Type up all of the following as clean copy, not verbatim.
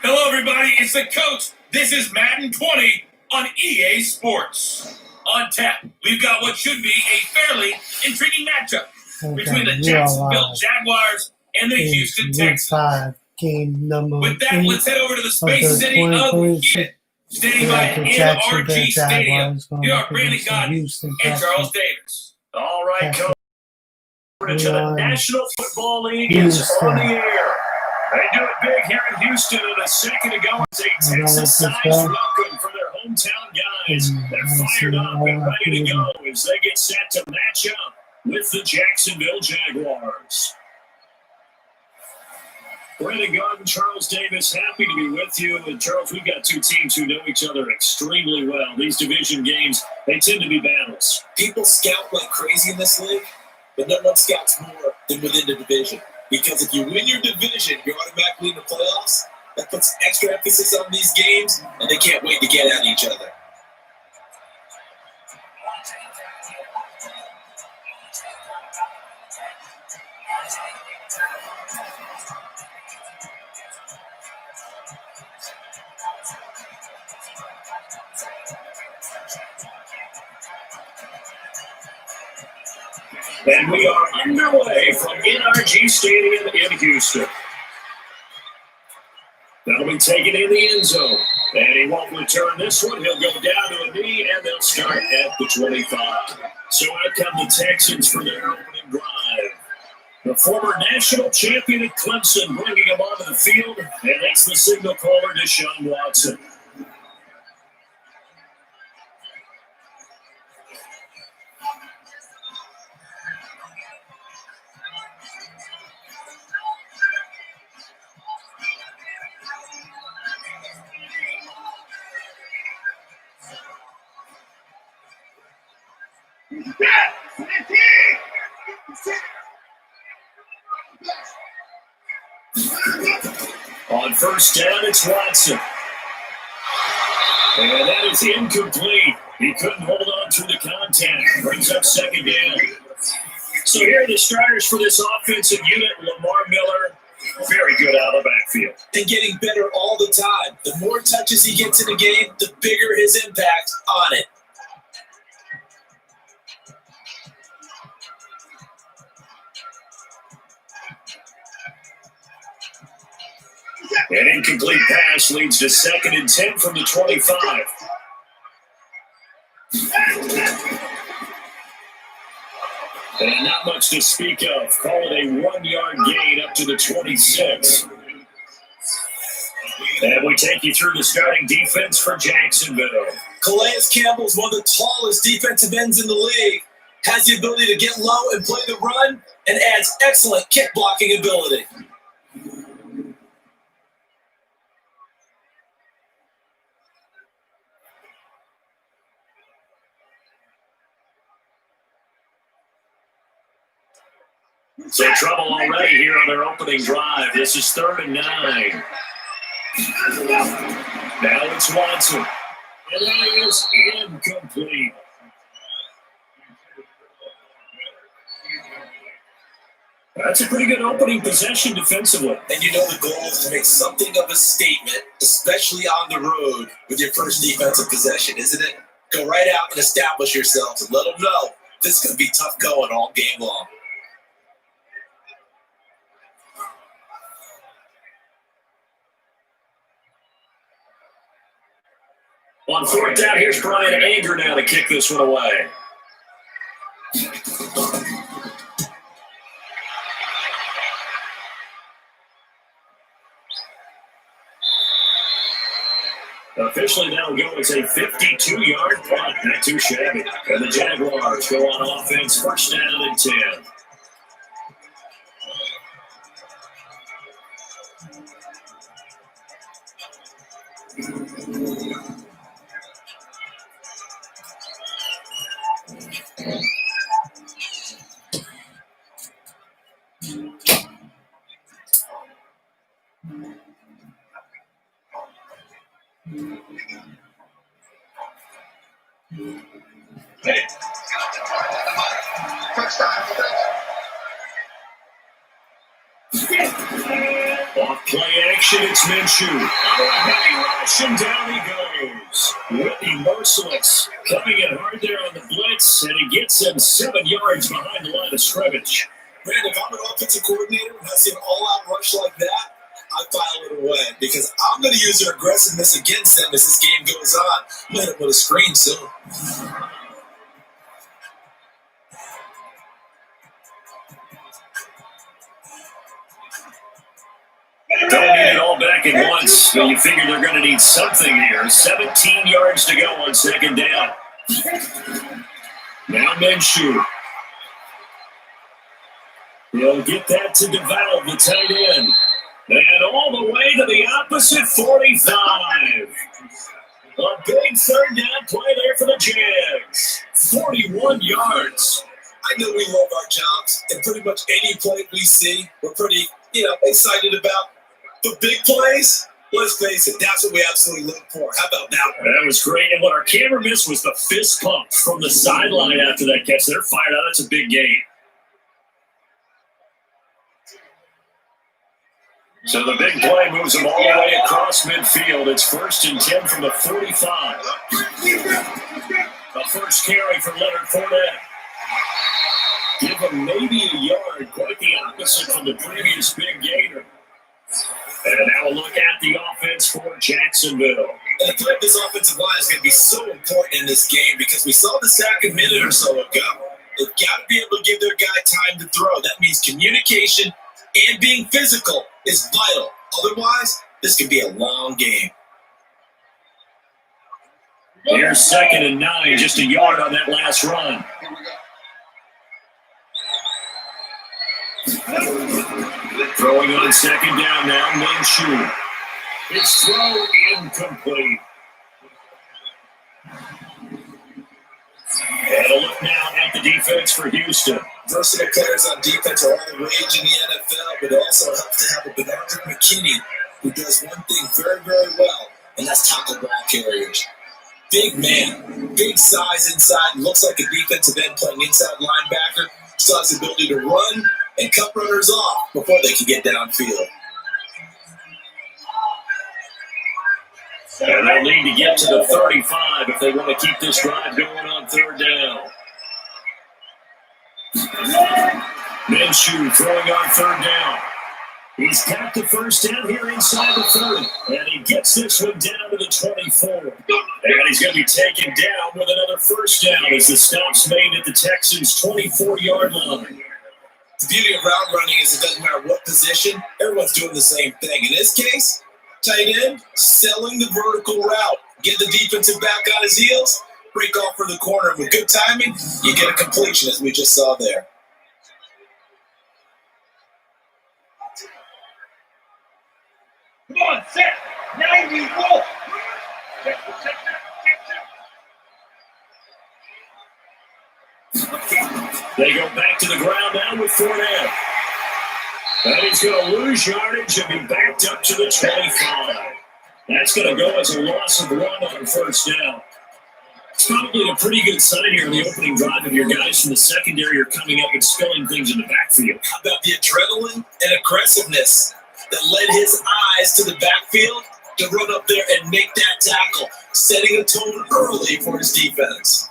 Hello, everybody. It's the coach. This is Madden 20 on EA Sports. On tap, we've got what should be a fairly intriguing matchup between the Jacksonville Jaguars and the Houston Texans. 5, game number With that, 8 let's head over to the of Space City of Houston, standing by at NRG Stadium. Here are Brandon Godden and Charles Davis. All right, coach. To the National Football League is on the air. They do it big here in Houston, and a second ago, it's a Texas-sized welcome for their hometown guys. They're fired up and ready to go as they get set to match up with the Jacksonville Jaguars. Brandon Godden, Charles Davis, happy to be with you. And Charles, we've got two teams who know each other extremely well. These division games, they tend to be battles. People scout like crazy in this league, but no one scouts more than within the division. Because if you win your division, you're automatically in the playoffs. That puts extra emphasis on these games, and they can't wait to get at each other. And we are underway from NRG Stadium in Houston. That'll be taken in the end zone. And he won't return this one. He'll go down to a knee, and they'll start at the 25. So out come the Texans for their opening drive. The former national champion at Clemson bringing him onto the field, and that's the signal caller, Deshaun Watson. On first down, it's Watson. And that is incomplete. He couldn't hold on to the contact. Brings up second down. So here are the starters for this offensive unit. Lamar Miller, very good out of the backfield. And getting better all the time. The more touches he gets in a game, the bigger his impact on it. An incomplete pass leads to 2nd and 10 from the 25. And not much to speak of. Call it a 1-yard gain up to the 26. And we take you through the starting defense for Jacksonville. Calais Campbell is one of the tallest defensive ends in the league. Has the ability to get low and play the run, and adds excellent kick blocking ability. So trouble already here on their opening drive. This is 3rd and 9. Now it's Watson. And that is incomplete. That's a pretty good opening possession defensively. And you know the goal is to make something of a statement, especially on the road with your first defensive possession, isn't it? Go right out and establish yourselves and let them know this is going to be tough going all game long. On 4th down, here's Brian Anger now to kick this one away. Officially, that'll go as a 52-yard punt. Not too shabby. And the Jaguars go on offense, 1st down and 10. Hey. Off play action. action, it's Minshew. Under a heavy rush, and down he goes. Whitney merciless, coming in hard there on the blitz, and he gets him 7 yards behind the line of scrimmage. Man, if I'm an offensive coordinator and I see an all-out rush like that, I file it away because I'm going to use their aggressiveness against them as this game goes on. I'm going to put a screen soon. Don't need it all back at once, but you figure they're going to need something here. 17 yards to go on second down. Now Minshew. He'll get that to DeVal, the tight end. And all the way to the opposite 45. A big third down play there for the Jags. 41 yards. I know we love our jobs, and pretty much any play we see, we're pretty, excited about. The big plays, let's face it, that's what we absolutely look for. How about that one? That was great. And what our camera missed was the fist pump from the sideline after that catch. They're fired out. That's a big game. So the big play moves them all the way across midfield. It's 1st and 10 from the 45. The first carry for Leonard Fournette. Give him maybe a yard, quite the opposite from the previous big gainer. And now a look at the offense for Jacksonville. And I feel like this offensive line is going to be so important in this game because we saw the sack a minute or so ago. They've got to be able to give their guy time to throw. That means communication and being physical is vital. Otherwise, this could be a long game. Here's 2nd and 9, just a yard on that last run. Throwing on 2nd down now, Minshew. His throw incomplete. And a look now at the defense for Houston. Versatile players on defense are all the rage in the NFL, but it also helps to have a Bernard McKinney who does one thing very, very well, and that's tackle ball carriers. Big man, big size inside, looks like a defensive end playing inside linebacker, still has the ability to run and cut runners off before they can get downfield. And they'll need to get to the 35 if they want to keep this drive going on 3rd down. Minshew throwing on 3rd down. He's got the first down here inside the 30. And he gets this one down to the 24. And he's going to be taken down with another first down as the stop's made at the Texans' 24-yard line. The beauty of route running is it doesn't matter what position, everyone's doing the same thing. In this case, tight end, selling the vertical route. Get the defensive back on his heels, break off for the corner. With good timing, you get a completion as we just saw there. Come on, set. 90, roll. They go back to the ground now with Fournette. And he's going to lose yardage and be backed up to the 25. That's going to go as a loss of 1 on 1st down. It's probably a pretty good sign here in the opening drive of your guys from the secondary are coming up and spilling things in the backfield. How about the adrenaline and aggressiveness that led his eyes to the backfield to run up there and make that tackle, setting a tone early for his defense.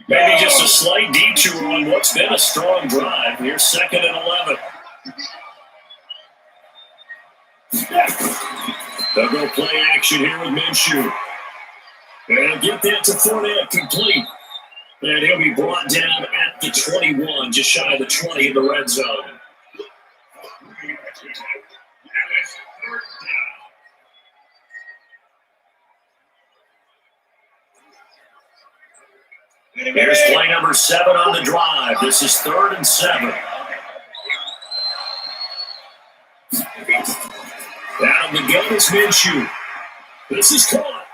Maybe just a slight detour on what's been a strong drive. Here's 2nd and 11. They'll go play action here with Minshew. And get that to Fournette complete. And he'll be brought down at the 21, just shy of the 20 in the red zone. Here's play number 7 on the drive. This is 3rd and 7. Down the gun is Minshew. This is caught.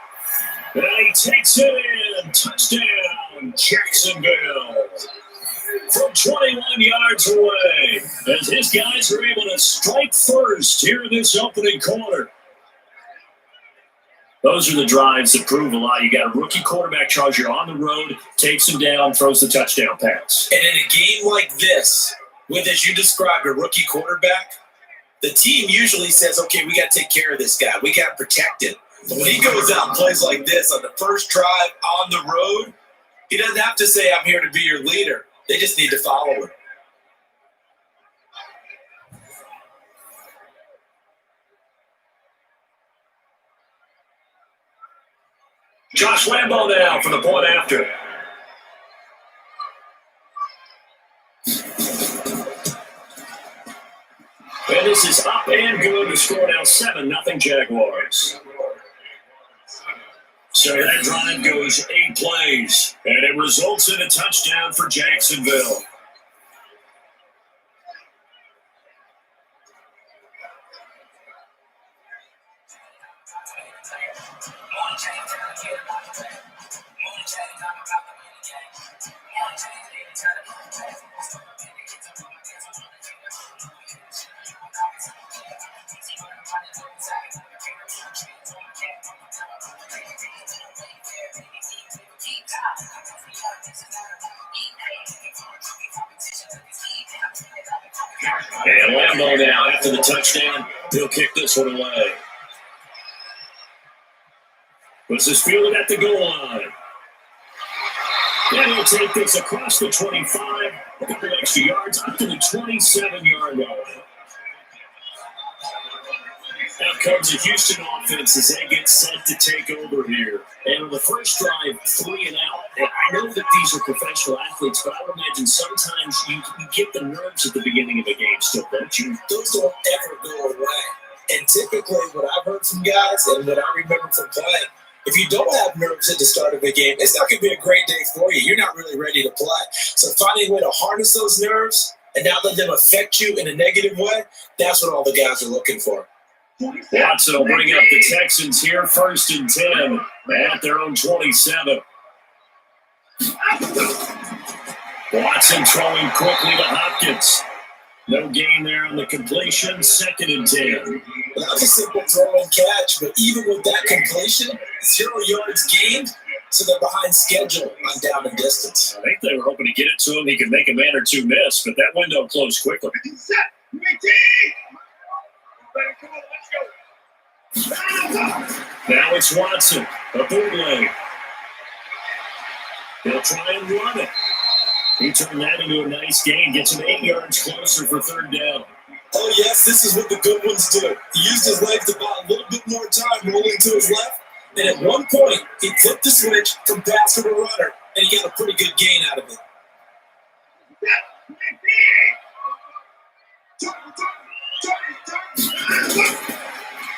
And he takes it in. Touchdown, Jacksonville. From 21 yards away, as his guys are able to strike first here in this opening quarter. Those are the drives that prove a lot. You got a rookie quarterback charge. You're on the road, takes him down, throws the touchdown pass. And in a game like this, with, as you described, a rookie quarterback, the team usually says, okay, we got to take care of this guy. We got to protect him. But when he goes out and plays like this on the first drive on the road, he doesn't have to say, I'm here to be your leader. They just need to follow him. Josh Lambo now for the point after. And this is up and good. The score now 7-0 Jaguars. So that drive goes 8 plays, and it results in a touchdown for Jacksonville. And Lambo now, after the touchdown, he'll kick this one away. Puts his field at the goal line. And he'll take this across the 25, a couple extra yards, up to the 27-yard line. Out comes the Houston offense as they get set to take over here. And on the first drive, 3 and out. And I know that these are professional athletes, but I would imagine sometimes you get the nerves at the beginning of a game still, don't you? Those don't ever go away. And typically what I've heard from guys and what I remember from playing, if you don't have nerves at the start of a game, it's not going to be a great day for you. You're not really ready to play. So finding a way to harness those nerves and not let them affect you in a negative way, that's what all the guys are looking for. Watson will bring up the Texans here, 1st and 10 at their own 27. Watson throwing quickly to Hopkins. No gain there on the completion, 2nd and 10. That was a simple throw and catch, but even with that completion, 0 yards gained, so they're behind schedule on down and distance. I think they were hoping to get it to him. He could make a man or two miss, but that window closed quickly. Now it's Watson, a bootleg. He'll try and run it. He turned that into a nice gain, gets him 8 yards closer for 3rd down. Oh, yes, this is what the good ones do. He used his legs to buy a little bit more time rolling to his left, and at one point, he flipped the switch from passer to runner, and he got a pretty good gain out of it.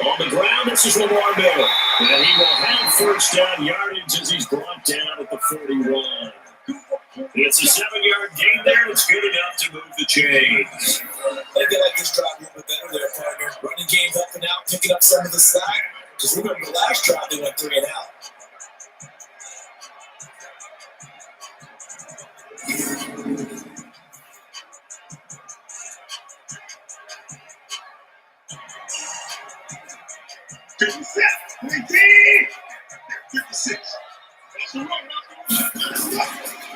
On the ground, this is Lamar Miller. And he will have 1st down yardage as he's brought down at the 41. It's a 7-yard gain there. It's good enough to move the chains. They get like this drive a little bit better there, partner. Running game helping out, picking up some of the slack. Because remember the last drive, they went 3 and out.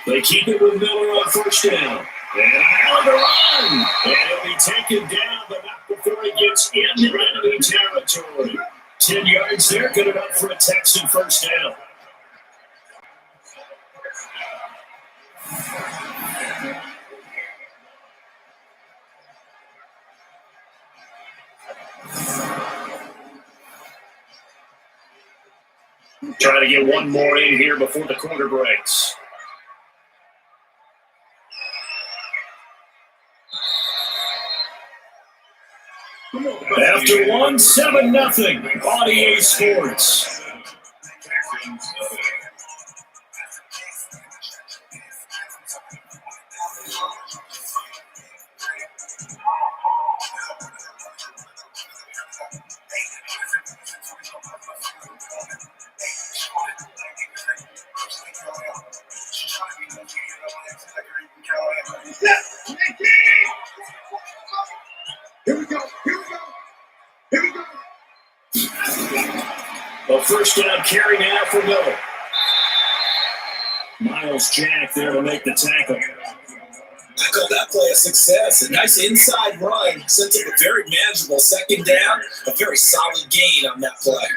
They keep it with Miller on 1st down. And now the run. And he'll be taken down, but not before he gets into enemy territory. 10 yards there, good enough for a Texan 1st down. Trying to get one more in here before the quarter breaks. After 1, 7-0 on EA Sports. A 1st down carry now for Miller. Miles Jack there to make the tackle. I call that play a success. A nice inside run sets up a very manageable second down. A very solid gain on that play.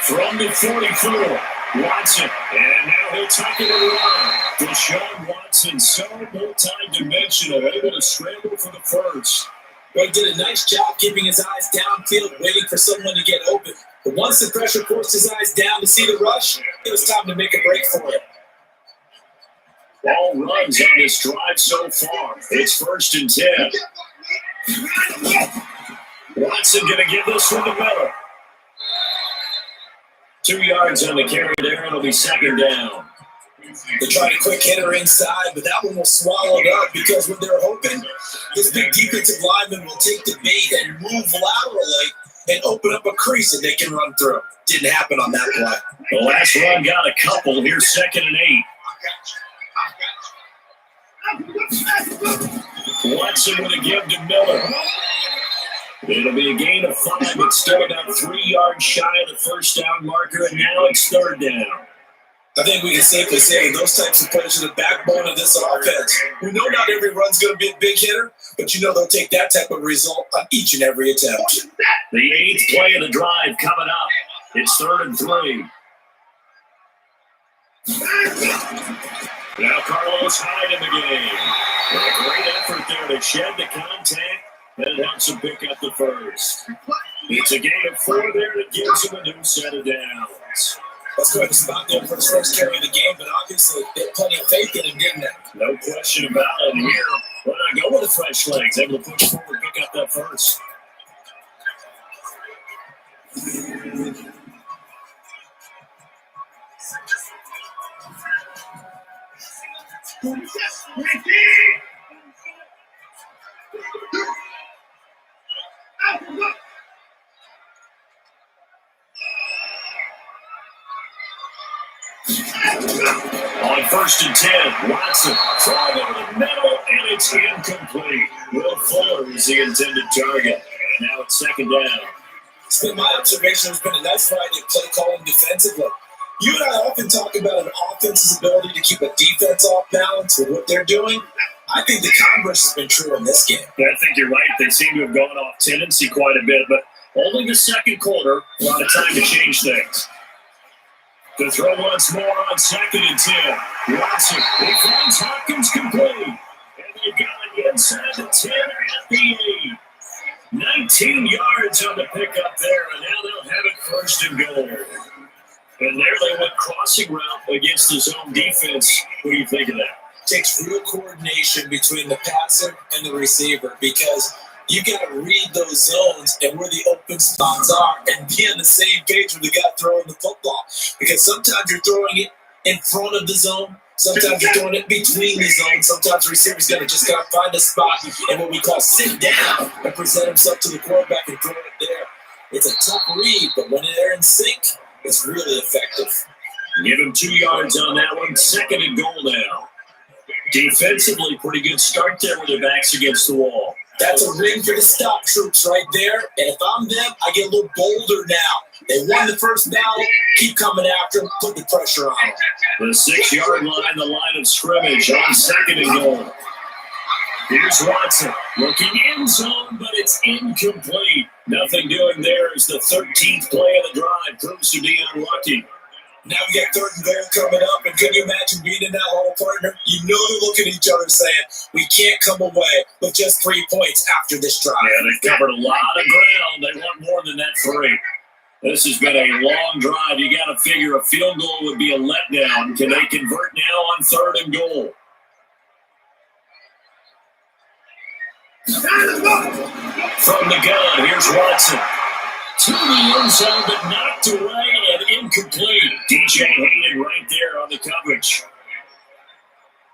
From the 44, Watson, and now he'll tuck it around. Deshaun Watson, so multi-dimensional, able to scramble for the first. Well, he did a nice job keeping his eyes downfield, waiting for someone to get open. But once the pressure forced his eyes down to see the rush, it was time to make a break for it. All runs on this drive so far. It's 1st and 10. Watson going to give this one to Miller. 2 yards on the carry there. It'll be 2nd down. They tried a quick hitter inside, but that one was swallowed up because what they're hoping, this big defensive lineman will take the bait and move laterally and open up a crease that they can run through. Didn't happen on that play. The last run got a couple. Here's 2nd and 8. Watson with a give to Miller. It'll be a gain of 5. It's still about 3 yards shy of the first down marker, and now it's 3rd down. I think we can safely say those types of plays are the backbone of this offense. We know not every run's going to be a big hitter, but you know they'll take that type of result on each and every attempt. The 8th play of the drive coming up. It's 3rd and 3. Now Carlos Hyde in the game. And a great effort there to shed the contact, and it helps him pick up the first. It's a gain of 4 there that gives him a new set of downs. Let's go ahead and spot there for his first carry of the game, but obviously they had plenty of faith in him, didn't they? No question about it here. Why not go with the fresh legs? Able to push forward, pick up that first. On 1st and 10, Watson throwing over the middle, and it's incomplete. Will Fuller is the intended target, and now it's 2nd down. It's been my observation. There's been a nice variety of play calling defensively. You and I often talk about an offense's ability to keep a defense off balance with what they're doing. I think the converse has been true in this game. Yeah, I think you're right. They seem to have gone off tendency quite a bit, but only the 2nd quarter, a lot of time to change things. To throw once more on 2nd and 10. Watson, he finds Hopkins complete. And they got it inside the 10 at the 8. 19 yards on the pickup there, and now they'll have it 1st and goal. And there they went crossing route against the zone defense. What do you think of that? Takes real coordination between the passer and the receiver because you got to read those zones and where the open spots are and be on the same page with the guy throwing the football. Because sometimes you're throwing it in front of the zone. Sometimes you're throwing it between the zones. Sometimes the receiver's got to just got to find a spot and what we call sit down and present himself to the quarterback and throw it there. It's a tough read, but when they're in sync, it's really effective. Give him 2 yards on that one. 2nd and goal now. Defensively, pretty good start there with their backs against the wall. That's a ring for the stop troops right there. And if I'm them, I get a little bolder now. They won the first battle. Keep coming after them. Put the pressure on them. The 6-yard line, the line of scrimmage on 2nd and goal. Here's Watson looking in zone, but it's incomplete. Nothing doing there as the 13th play of the drive proves to be unlucky. Now we got 3rd and goal coming up, and can you imagine being in that hole, partner? You know they're looking at each other saying, we can't come away with just 3 points after this drive. Yeah, they've covered a lot of ground. They want more than that 3. This has been a long drive. You got to figure a field goal would be a letdown. Can they convert now on 3rd and goal? From the gun, here's Watson. To the end zone, but knocked away and incomplete. DJ Hayden right there on the coverage.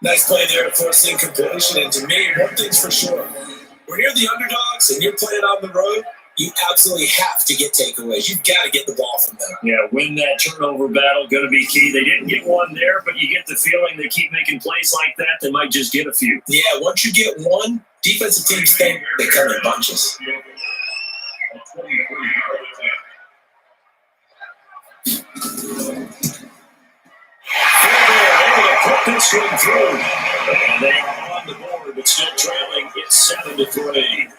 Nice play there to force the incompletion. And to me, one thing's for sure. When you're the underdogs and you're playing on the road, you absolutely have to get takeaways. You've got to get the ball from them. Yeah, win that turnover battle, going to be key. They didn't get one there, but you get the feeling they keep making plays like that, they might just get a few. Yeah, once you get one, Defensive teams think they come in bunches. Put this one through. And they are on the board, but still trailing. It's 7-3.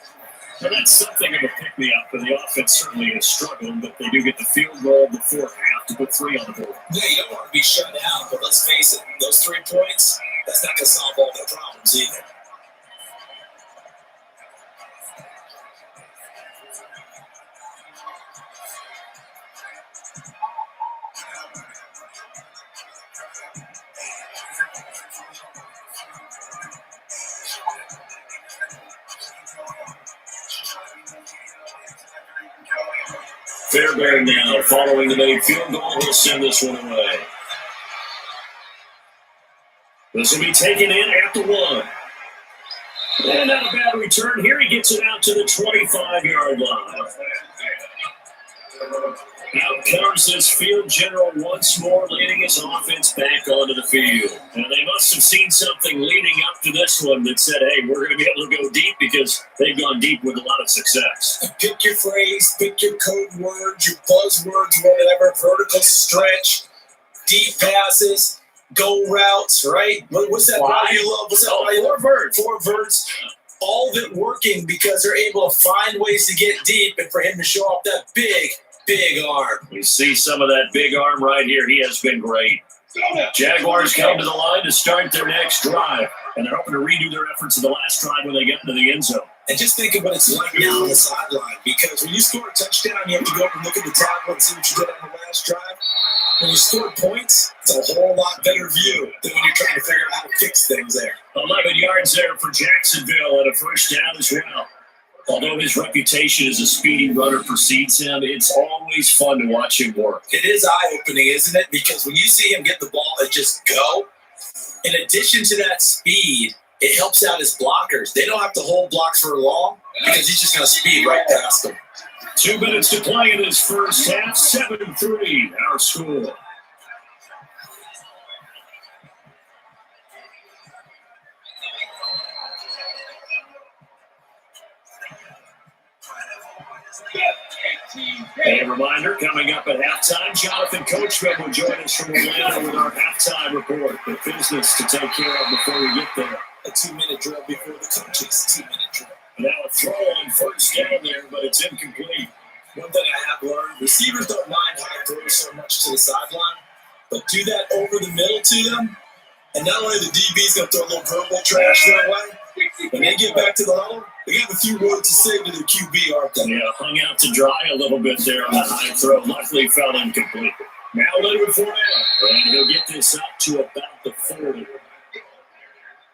So that's something of a pick-me-up for the offense. Certainly has struggled, but they do get the field goal before half to put 3 on the board. Yeah, you don't want to be shut out, but let's face it, those 3 points, that's not going to solve all their problems either. Fairbairn now, following the made field goal, will send this one away. This will be taken in at the 1. And not a bad return here. He gets it out to the 25-yard line. Out comes this field general once more, leading his offense back onto the field. And they must have seen something leading up to this one that said, hey, we're going to be able to go deep, because they've gone deep with a lot of success. Pick your phrase, pick your code words, your buzzwords, whatever, vertical stretch, deep passes, go routes, right? What's that route you love? What's that route you love? 4 verts. All of it working because they're able to find ways to get deep, and for him to show off that big arm. We see some of that big arm right here. He has been great. Jaguars come to the line to start their next drive, and they're hoping to redo their efforts in the last drive when they get into the end zone. And just think of what it's like now on the sideline, because when you score a touchdown, you have to go up and look at the tablet and see what you did on the last drive. When you score points, it's a whole lot better view than when you're trying to figure out how to fix things there. 11 yards there for Jacksonville, and a first down as well. Although his reputation as a speedy runner precedes him, it's always fun to watch him work. It is eye-opening, isn't it? Because when you see him get the ball and just go, in addition to that speed, it helps out his blockers. They don't have to hold blocks for long because he's just going to speed right past them. 2 minutes to play in this first half. 7-3, our score. A reminder, coming up at halftime, Jonathan Coachman will join us from Orlando with our halftime report. The business to take care of before we get there. A 2-minute drill before the coaches. 2-minute drill. Now a throw on first down there, but it's incomplete. One thing I have learned, receivers don't mind high throws so much to the sideline, but do that over the middle to them, and not only the DB's going to throw a little verbal trash their way, when they get back to the huddle, they have a few words to say to the QB, aren't they? Yeah, hung out to dry a little bit there on the high throw. Luckily, fell incomplete. Now Leonard Fournette, and he'll get this up to about the 40.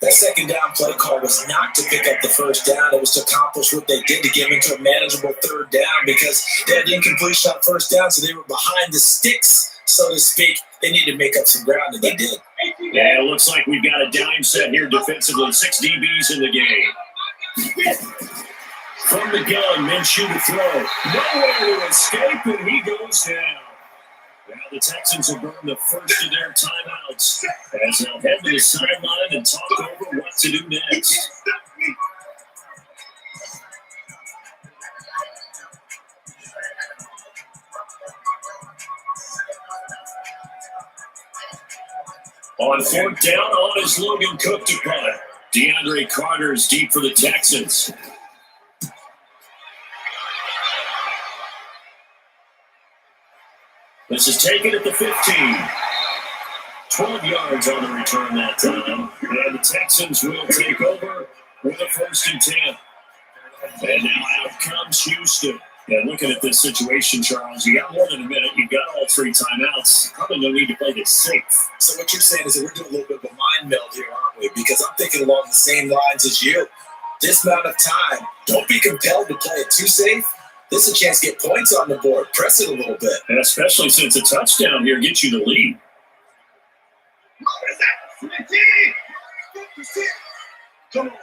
That second down play call was not to pick up the first down. It was to accomplish what they did to get into a manageable third down, because they had incompletion on first down, so they were behind the sticks, so to speak. They needed to make up some ground, and they did. Yeah, it looks like we've got a dime set here defensively. 6 DBs in the game. From the gun, Minshew to throw. Nowhere to escape, and he goes down. Now the Texans have burned the first of their timeouts as they'll head to the sideline and talk over what to do next. On fourth down, on is Logan Cook to punt. DeAndre Carter's deep for the Texans. This is taken at the 15. 12 yards on the return that time. And the Texans will take over with a 1st and 10. And now out comes Houston. And looking at this situation, Charles, you got more than a minute. You've got all 3 timeouts. Probably no need to play this safe. So what you're saying is that we're doing a little bit of a mind meld here, aren't we? Because I'm thinking along the same lines as you. This amount of time, don't be compelled to play it too safe. This is a chance to get points on the board. Press it a little bit. And especially since a touchdown here gets you the lead. Come on.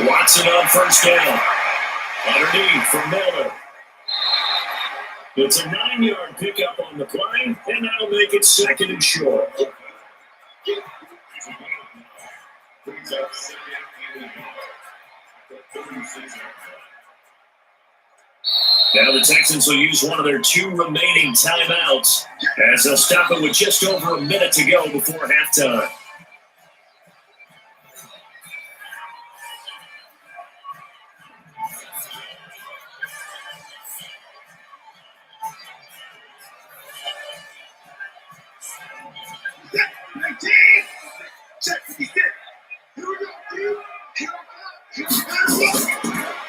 Watson on first down. Underneath for Miller. It's a 9-yard pickup on the play, and that'll make it 2nd and short. Now the Texans will use one of their 2 remaining timeouts as they'll stop it with just over a minute to go before halftime.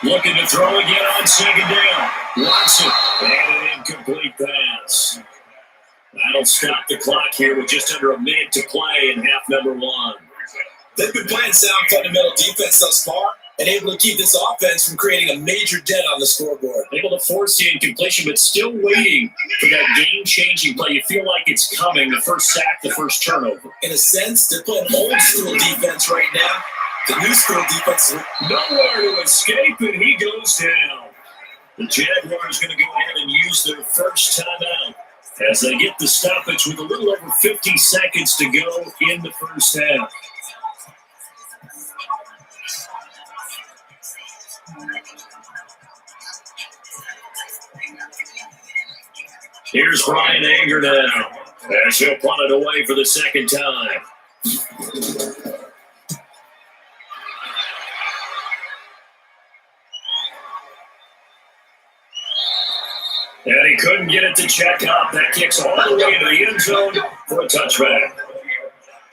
Looking to throw again on second down. Watson, and an incomplete pass. That'll stop the clock here with just under a minute to play in half number 1. They've been playing sound fundamental defense thus far and able to keep this offense from creating a major dent on the scoreboard. Able to force the incompletion, but still waiting for that game-changing play. You feel like it's coming, the first sack, the first turnover. In a sense, they're playing old-school defense right now. The new school defense is nowhere to escape, and he goes down. The Jaguars going to go ahead and use their first timeout as they get the stoppage with a little over 50 seconds to go in the first half. Here's Brian Anger now as he'll punt it away for the second time. And he couldn't get it to check up. That kicks all the way to the end zone for a touchback.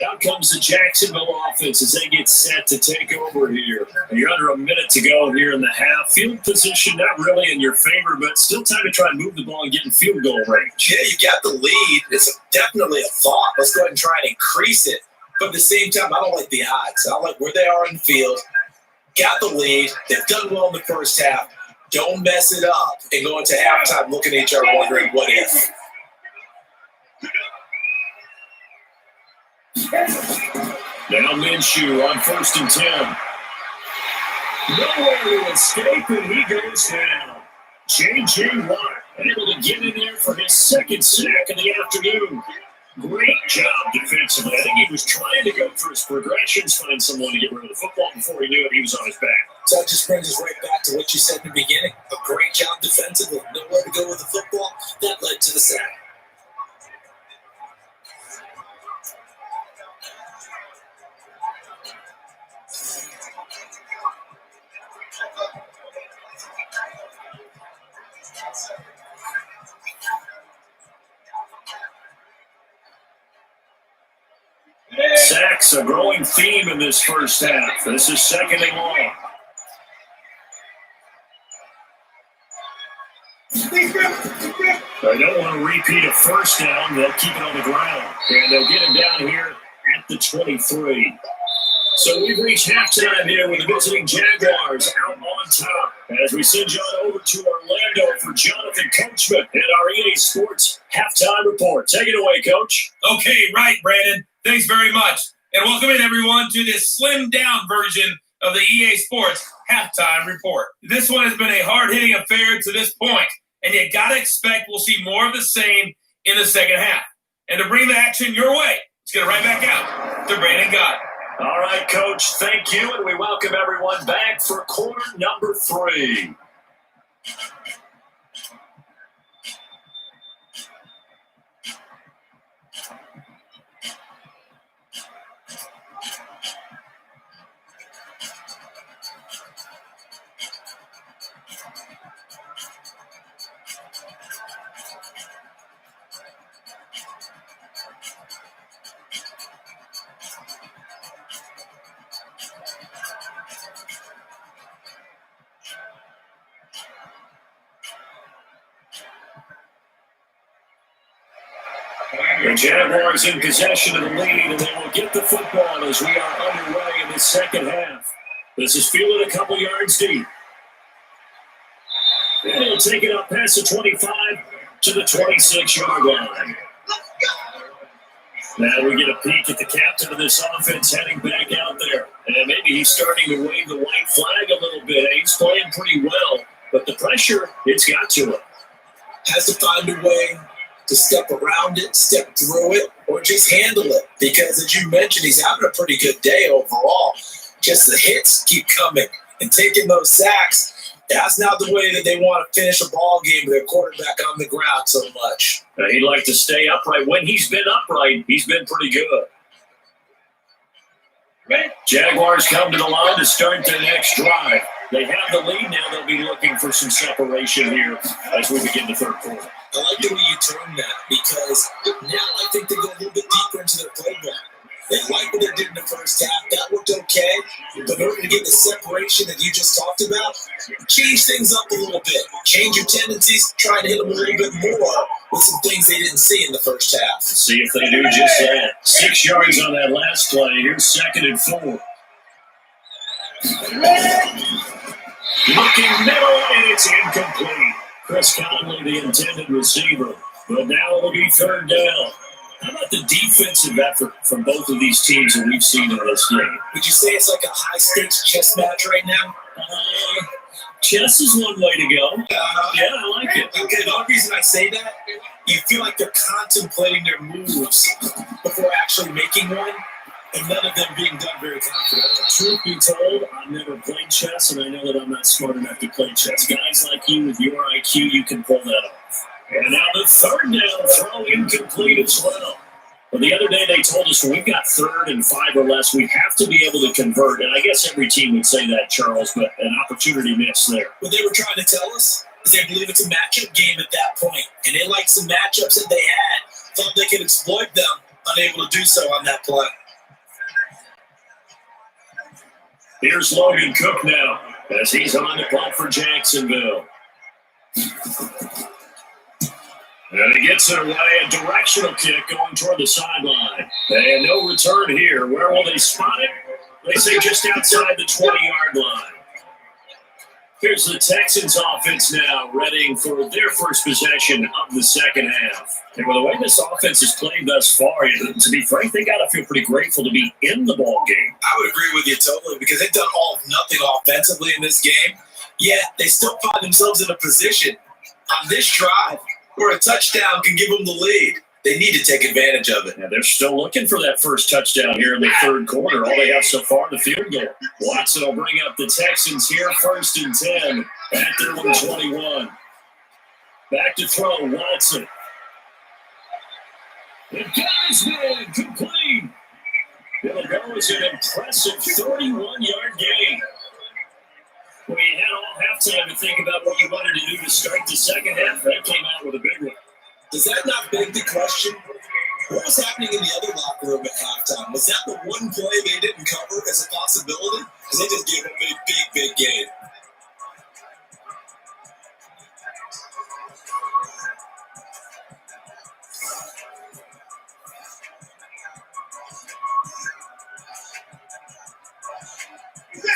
Out comes the Jacksonville offense as they get set to take over here. And you're under a minute to go here in the half. Field position not really in your favor, but still time to try and move the ball and get in field goal range. Yeah, you got the lead. It's definitely a thought. Let's go ahead and try and increase it. But at the same time, I don't like the odds. I like where they are in the field. Got the lead. They've done well in the first half. Don't mess it up and go into halftime looking at each other wondering what if. Now Minshew on 1st and 10. Nowhere to escape, and he goes down. J.J. Watt able to get in there for his second sack of the afternoon. Great job defensively. I think he was trying to go through his progressions, find someone to get rid of the football. Before he knew it, he was on his back. So that just brings us right back to what you said in the beginning. A great job defensively, nowhere to go with the football. That led to the sack. Sacks, a growing theme in this first half. This is 2nd and long. They don't want to repeat a first down. They'll keep it on the ground. And they'll get it down here at the 23. So we've reached halftime here with the visiting Jaguars out on top. As we send John over to Orlando for Jonathan Coachman and our EA Sports halftime report. Take it away, Coach. Okay, right, Brandon. Thanks very much. And welcome in, everyone, to this slimmed-down version of the EA Sports halftime report. This one has been a hard-hitting affair to this point, and you got to expect we'll see more of the same in the second half. And to bring the action your way, let's get it right back out to Brandon Gott. All right, Coach, thank you, and we welcome everyone back for quarter number 3. The Jaguars in possession of the lead, and they will get the football as we are underway in the second half. This is fielded a couple yards deep. And he'll take it up past the 25 to the 26-yard line. Now we get a peek at the captain of this offense heading back out there. And maybe he's starting to wave the white flag a little bit. He's playing pretty well, but the pressure, it's got to him. Has to find a way to step around it, step through it, or just handle it. Because as you mentioned, he's having a pretty good day overall. Just the hits keep coming and taking those sacks. That's not the way that they want to finish a ball game with their quarterback on the ground so much. He'd like to stay upright. When he's been upright, he's been pretty good. Jaguars come to the line to start their next drive. They have the lead now. They'll be looking for some separation here as we begin the third quarter. I like the way you term that because now I think they go a little bit deeper into their playbook. They like what they did in the first half. That looked okay. But in order to get the separation that you just talked about, change things up a little bit. Change your tendencies. Try to hit them a little bit more with some things they didn't see in the first half. Let's see if they do just that. 6 yards on that last play. Here's 2nd and 4. Looking middle, and it's incomplete. Chris Conley, the intended receiver. But now it'll be 3rd down. How about the defensive effort from both of these teams that we've seen in this game? Would you say it's like a high-stakes chess match right now? Chess is one way to go. Yeah, I like it. Okay, the only reason I say that, you feel like they're contemplating their moves before actually making one, and none of them being done very confidently. Truth be told, I've never played chess, and I know that I'm not smart enough to play chess. Guys like you with your IQ, you can pull that off. And now the 3rd down throw incomplete as well. Well, the other day they told us when we've got 3rd and 5 or less, we have to be able to convert. And I guess every team would say that, Charles, but an opportunity missed there. What they were trying to tell us is they believe it's a matchup game at that point. And they liked some matchups that they had, thought they could exploit them, unable to do so on that play. Here's Logan Cook now as he's on the clock for Jacksonville. And he gets it away, a directional kick going toward the sideline. And no return here. Where will they spot it? They say just outside the 20-yard line. Here's the Texans offense now, readying for their first possession of the second half. And with the way this offense has played thus far, to be frank, they got to feel pretty grateful to be in the ball game. I would agree with you totally because they've done all of nothing offensively in this game. Yet they still find themselves in a position on this drive where a touchdown can give them the lead. They need to take advantage of it. Yeah, they're still looking for that first touchdown here in the third quarter. All they have so far, the field goal. Watson will bring up the Texans here, 1st and 10 at their 121. Back to throw, Watson. The guy's man, complete. It'll go as an impressive 31-yard gain. When you had all halftime to think about what you wanted to do to start the second half, that came out with a big one. Does that not beg the question? What was happening in the other locker room at halftime? Was that the one play they didn't cover as a possibility? Because they just gave up a big gain.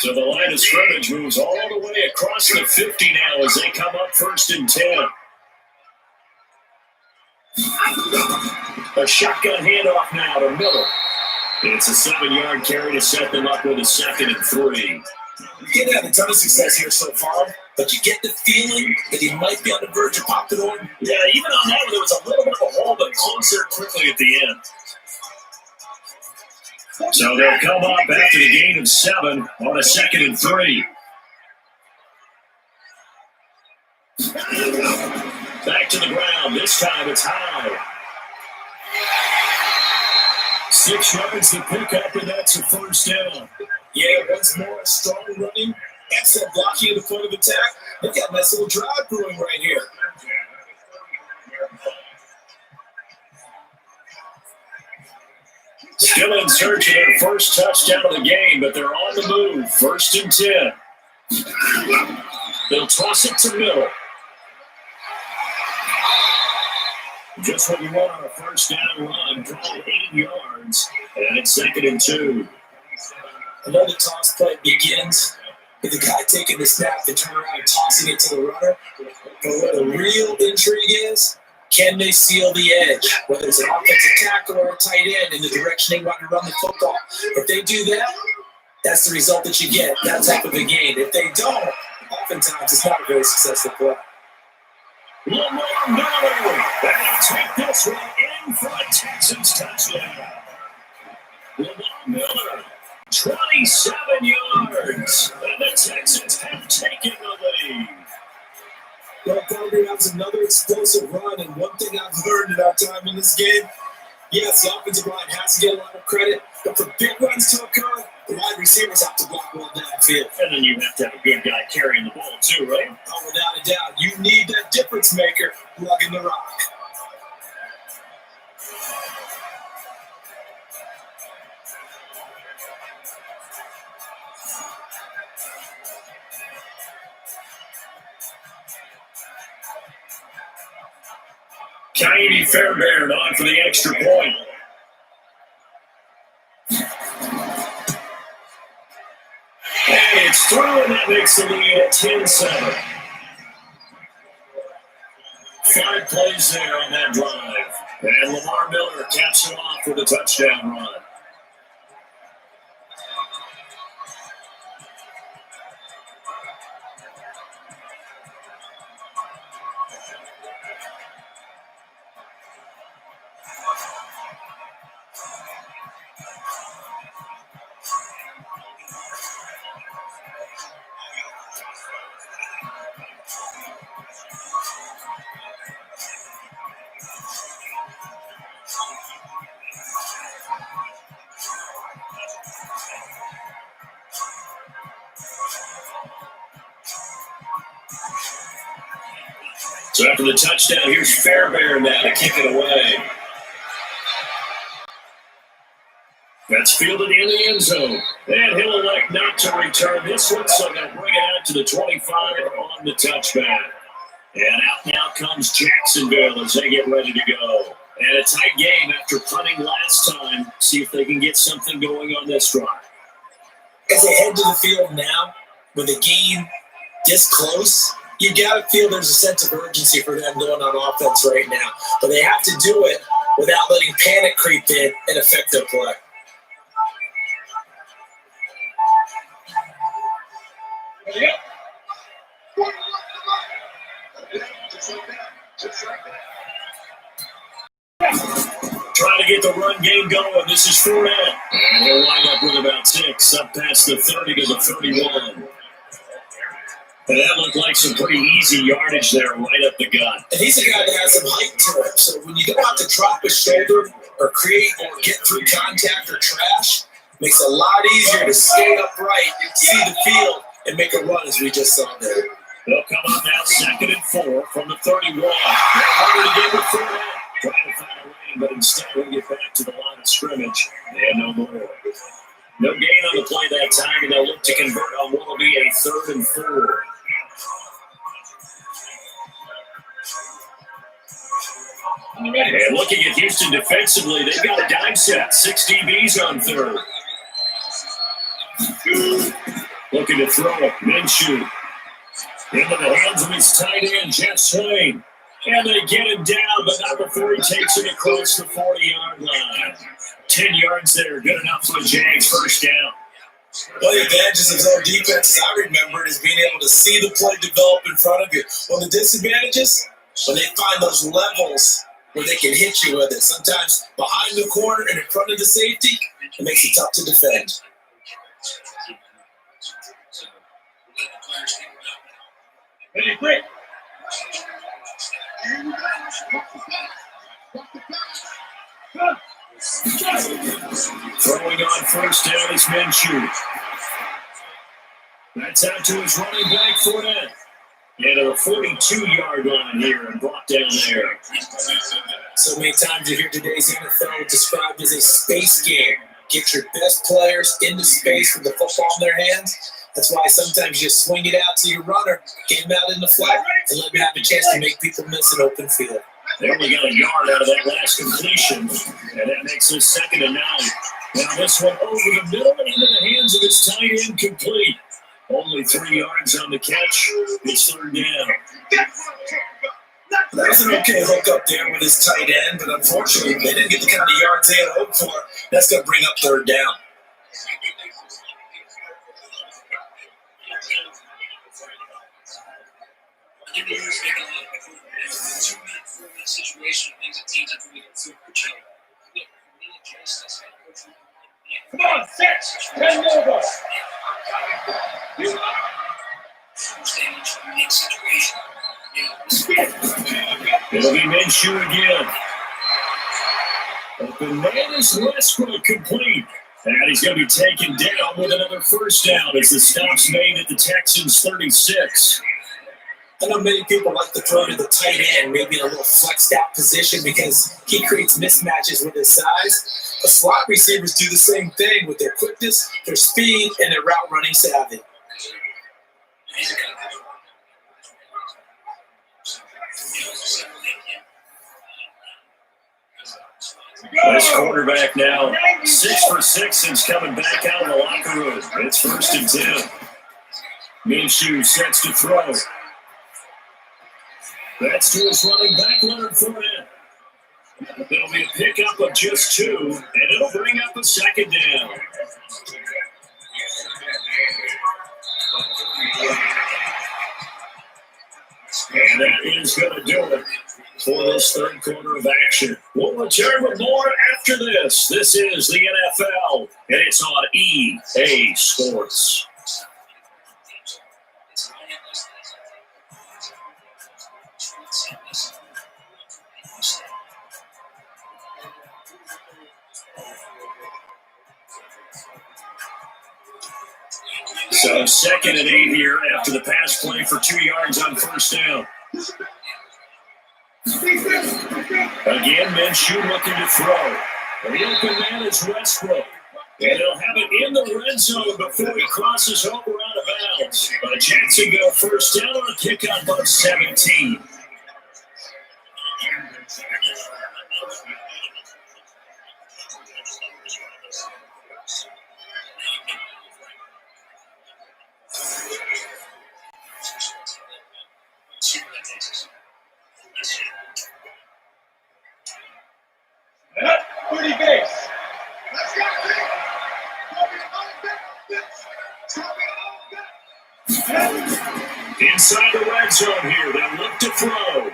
So the line of scrimmage moves all the way across the 50 now as they come up 1st and 10. A shotgun handoff now to Miller. It's a 7-yard carry to set them up with a 2nd and 3. You didn't have a ton of success here so far, but you get the feeling that he might be on the verge of popping on. Yeah, even on that one, there was a little bit of a hole, but closer quickly at the end. So they'll come up after the gain of 7 on a 2nd and 3. Back to the ground. This time it's high. 6 yards to pick up, and that's a 1st down. Yeah, once more, strong running, excellent blocking at the point of attack. They've got a nice little drive brewing right here. Still in search of their first touchdown of the game, but they're on the move. 1st and 10. They'll toss it to Miller. Just what you want on a 1st down run, probably 8 yards, and it's 2nd and 2. Another toss play begins with the guy taking the snap and turn around and tossing it to the runner. But what the real intrigue is, can they seal the edge? Whether it's an offensive tackle or a tight end in the direction they want to run the football. If they do that, that's the result that you get, that type of a game. If they don't, oftentimes it's not a very successful play. Lamar Miller, and he'll take this one in for a Texans touchdown. Lamar Miller 27 yards. And the Texans have taken the lead. Well, Calgary has another explosive run, and one thing I've learned in our time in this game, yes, the offensive line has to get a lot of credit, but for big runs to occur, the wide receivers have to block well downfield. And then you have to have a good guy carrying the ball too, right? Oh, without a doubt, you need that difference maker lugging the rock. Coyote Fairbairn on for the extra point. And it's through, and that makes the lead at 10-7. 5 plays there on that drive. And Lamar Miller caps it off with a touchdown run. So after the touchdown, here's Fairbairn now to kick it away. That's fielded in the end zone. And he'll elect not to return this one, so they'll bring it out to the 25 on the touchback. And out now comes Jacksonville as they get ready to go. And a tight game after punting last time. See if they can get something going on this drive. As they head to the field now, with the game this close, you got to feel there's a sense of urgency for them going on offense right now. But they have to do it without letting panic creep in and affect their play. Trying to get the run game going. This is Fournette. And he'll line up with about 6, up past the 30 to the 31. And that looked like some pretty easy yardage there, right up the gut. And he's a guy that has some height to him. So when you don't have to drop a shoulder or create or get through contact or trash, makes it a lot easier to stay upright, see the field, and make a run as we just saw there. They'll come up now 2nd and 4 from the 31. They're running again with Fournette. Trying to find a lane, but instead we'll get back to the line of scrimmage. And no more. No gain on the play that time, and they'll look to convert on what will be a 3rd and 4. And looking at Houston defensively, they've got a dime set. 6 DBs on 3rd. Looking to throw it. Minshew. Into the hands of his tight end, Jeff Swain. And they get him down, but not before he takes it across the 40-yard line. 10 yards there, good enough for the Jags first down. One of the advantages of zone defense, as I remember, is being able to see the play develop in front of you. Well, the disadvantages, when they find those levels where they can hit you with it. Sometimes behind the corner and in front of the safety, it makes it tough to defend. Hey, quick. Throwing on first down is Minshew. That's out to his running back, Fournette. And a 42-yard line here and brought down there. So many times you hear today's NFL described as a space game. Get your best players into space with the football in their hands. That's why sometimes you swing it out to your runner, get him out in the flat, and let him have a chance to make people miss an open field. They only got a yard out of that last completion, and that makes it 2nd and 9. Now this one over the middle and into the hands of his tight end complete. Only 3 yards on the catch. It's 3rd down. That was an okay hook up there with his tight end, but unfortunately they didn't get the kind of yards they had hoped for. That's going to bring up 3rd down. Come on, set. 10 over. It'll be Minshew again. Open man is Westbrook complete. And he's going to be taken down with another first down as the stop's made at the Texans' 36. I know many people like to throw to the tight end, maybe in a little flexed out position because he creates mismatches with his size. But slot receivers do the same thing with their quickness, their speed, and their route running savvy. This quarterback now 6 for 6 since coming back out of the locker room. It's 1st and 10. Minshew sets to throw. That's to his running back, Leonard Fournette. It'll be a pickup of just 2, and it'll bring up a 2nd down. And that is going to do it for this 3rd quarter of action. We'll return with more after this. This is the NFL, and it's on EA Sports. So 2nd and 8 here after the pass play for 2 yards on 1st down. Again, Minshew looking to throw. The open man is Westbrook. And he'll have it in the red zone before he crosses over out of bounds. But Jacksonville first down on a kickoff of 17. Pretty base. Inside the red zone here, they look to throw.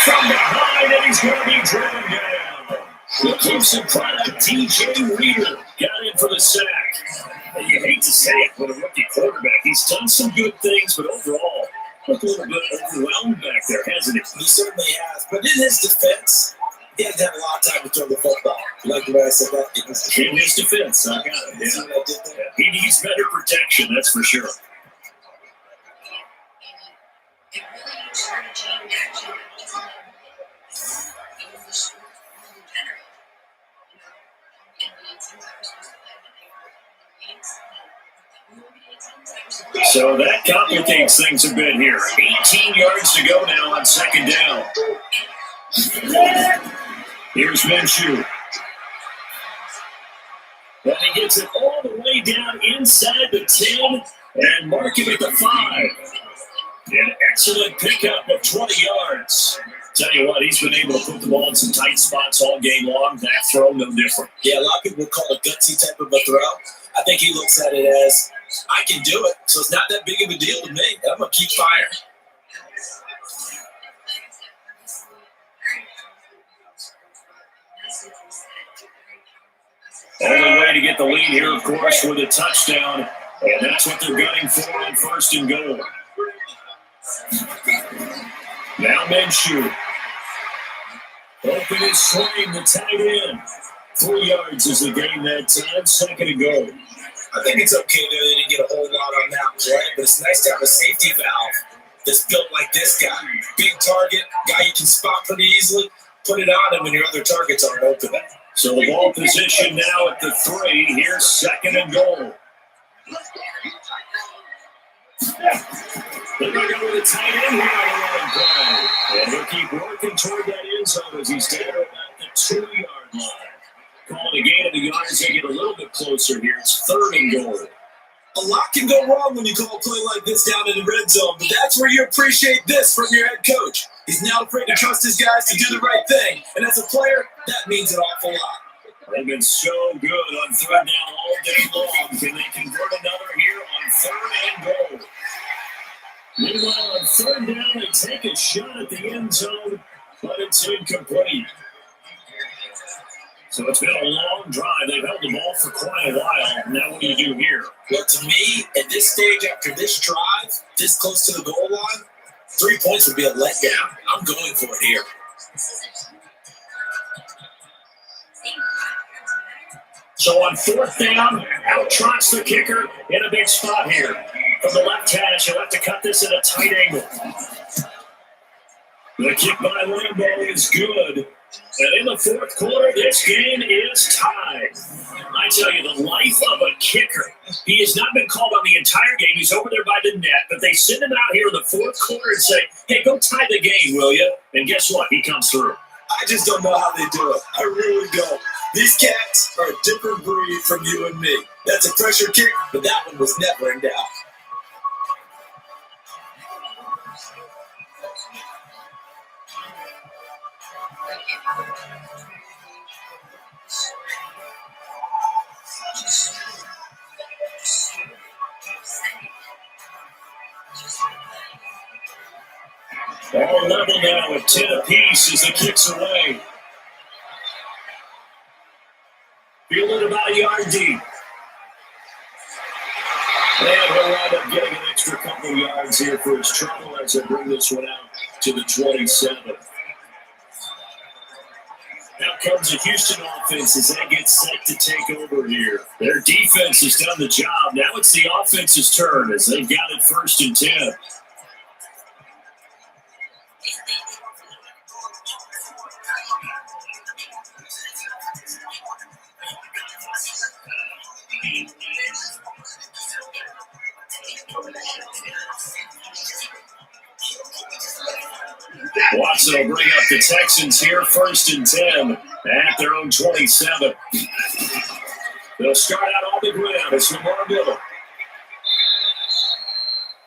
From behind, and he's going to be driven down. The Clemson product, DJ Reader, got in for the sack. And you hate to say it, but a rookie quarterback, he's done some good things, but overall, looked a little bit overwhelmed back there, hasn't he? He certainly has. But in his defense, he hasn't had a lot of time to throw the football. You like the way I said that? In his defense, I got it. See what I did there? He needs better protection, that's for sure. So that complicates things a bit here. 18 yards to go now on 2nd down. Here's Minshew. Well, he gets it all the way down inside the 10 and mark him at the 5. An excellent pickup of 20 yards. Tell you what, he's been able to put the ball in some tight spots all game long. That throw, no different. Yeah, a lot of people would call it a gutsy type of a throw. I think he looks at it as, I can do it, so it's not that big of a deal to me. I'm going to keep firing. Only way to get the lead here, of course, with a touchdown. And that's what they're gunning for on 1st and goal. Now Minshew. Open his swing, the tight end. 3 yards is the gain that time, 2nd and goal. I think it's okay that they didn't get a whole lot on that play, but it's nice to have a safety valve that's built like this guy. Big target, guy you can spot pretty easily. Put it on him when your other targets aren't open. So the ball position now at the 3. Here's 2nd and goal. They're going to go with a tight end here on the running play. And he'll keep working toward that end zone as he's down about the 2-yard line. Calling a gain of the yards, they get a little bit closer here. It's 3rd and goal. A lot can go wrong when you call a play like this down in the red zone, but that's where you appreciate this from your head coach. He's not afraid to trust his guys to do the right thing. And as a player, that means an awful lot. They've been so good on 3rd down all day long. Can they convert another here on 3rd and goal? Meanwhile, on 3rd down, they take a shot at the end zone, but it's incomplete. So it's been a long drive. They've held the ball for quite a while. Now what do you do here? Well, to me, at this stage, after this drive, this close to the goal line, 3 points would be a letdown. I'm going for it here. So on fourth down, out trots the kicker in a big spot here. From the left hash, he'll have to cut this at a tight angle. The kick by Lambeau is good. And in the fourth quarter, this game is tied. I tell you, the life of a kicker. He has not been called on the entire game. He's over there by the net, but they send him out here in the fourth quarter and say, hey, go tie the game, will you? And guess what? He comes through. I just don't know how they do it. I really don't. These cats are a different breed from you and me. That's a pressure kick, but that one was never in doubt. All level now at 10 apiece as the kick's away. Fielded about a yard deep. And he'll wind up getting an extra couple yards here for his trouble as they bring this one out to the 27. Now comes the Houston offense as they get set to take over here. Their defense has done the job. Now it's the offense's turn as they've got it 1st and 10. Watson will bring up the Texans here 1st and 10 at their own 27. They'll start out on the ground. It's Lamar Miller.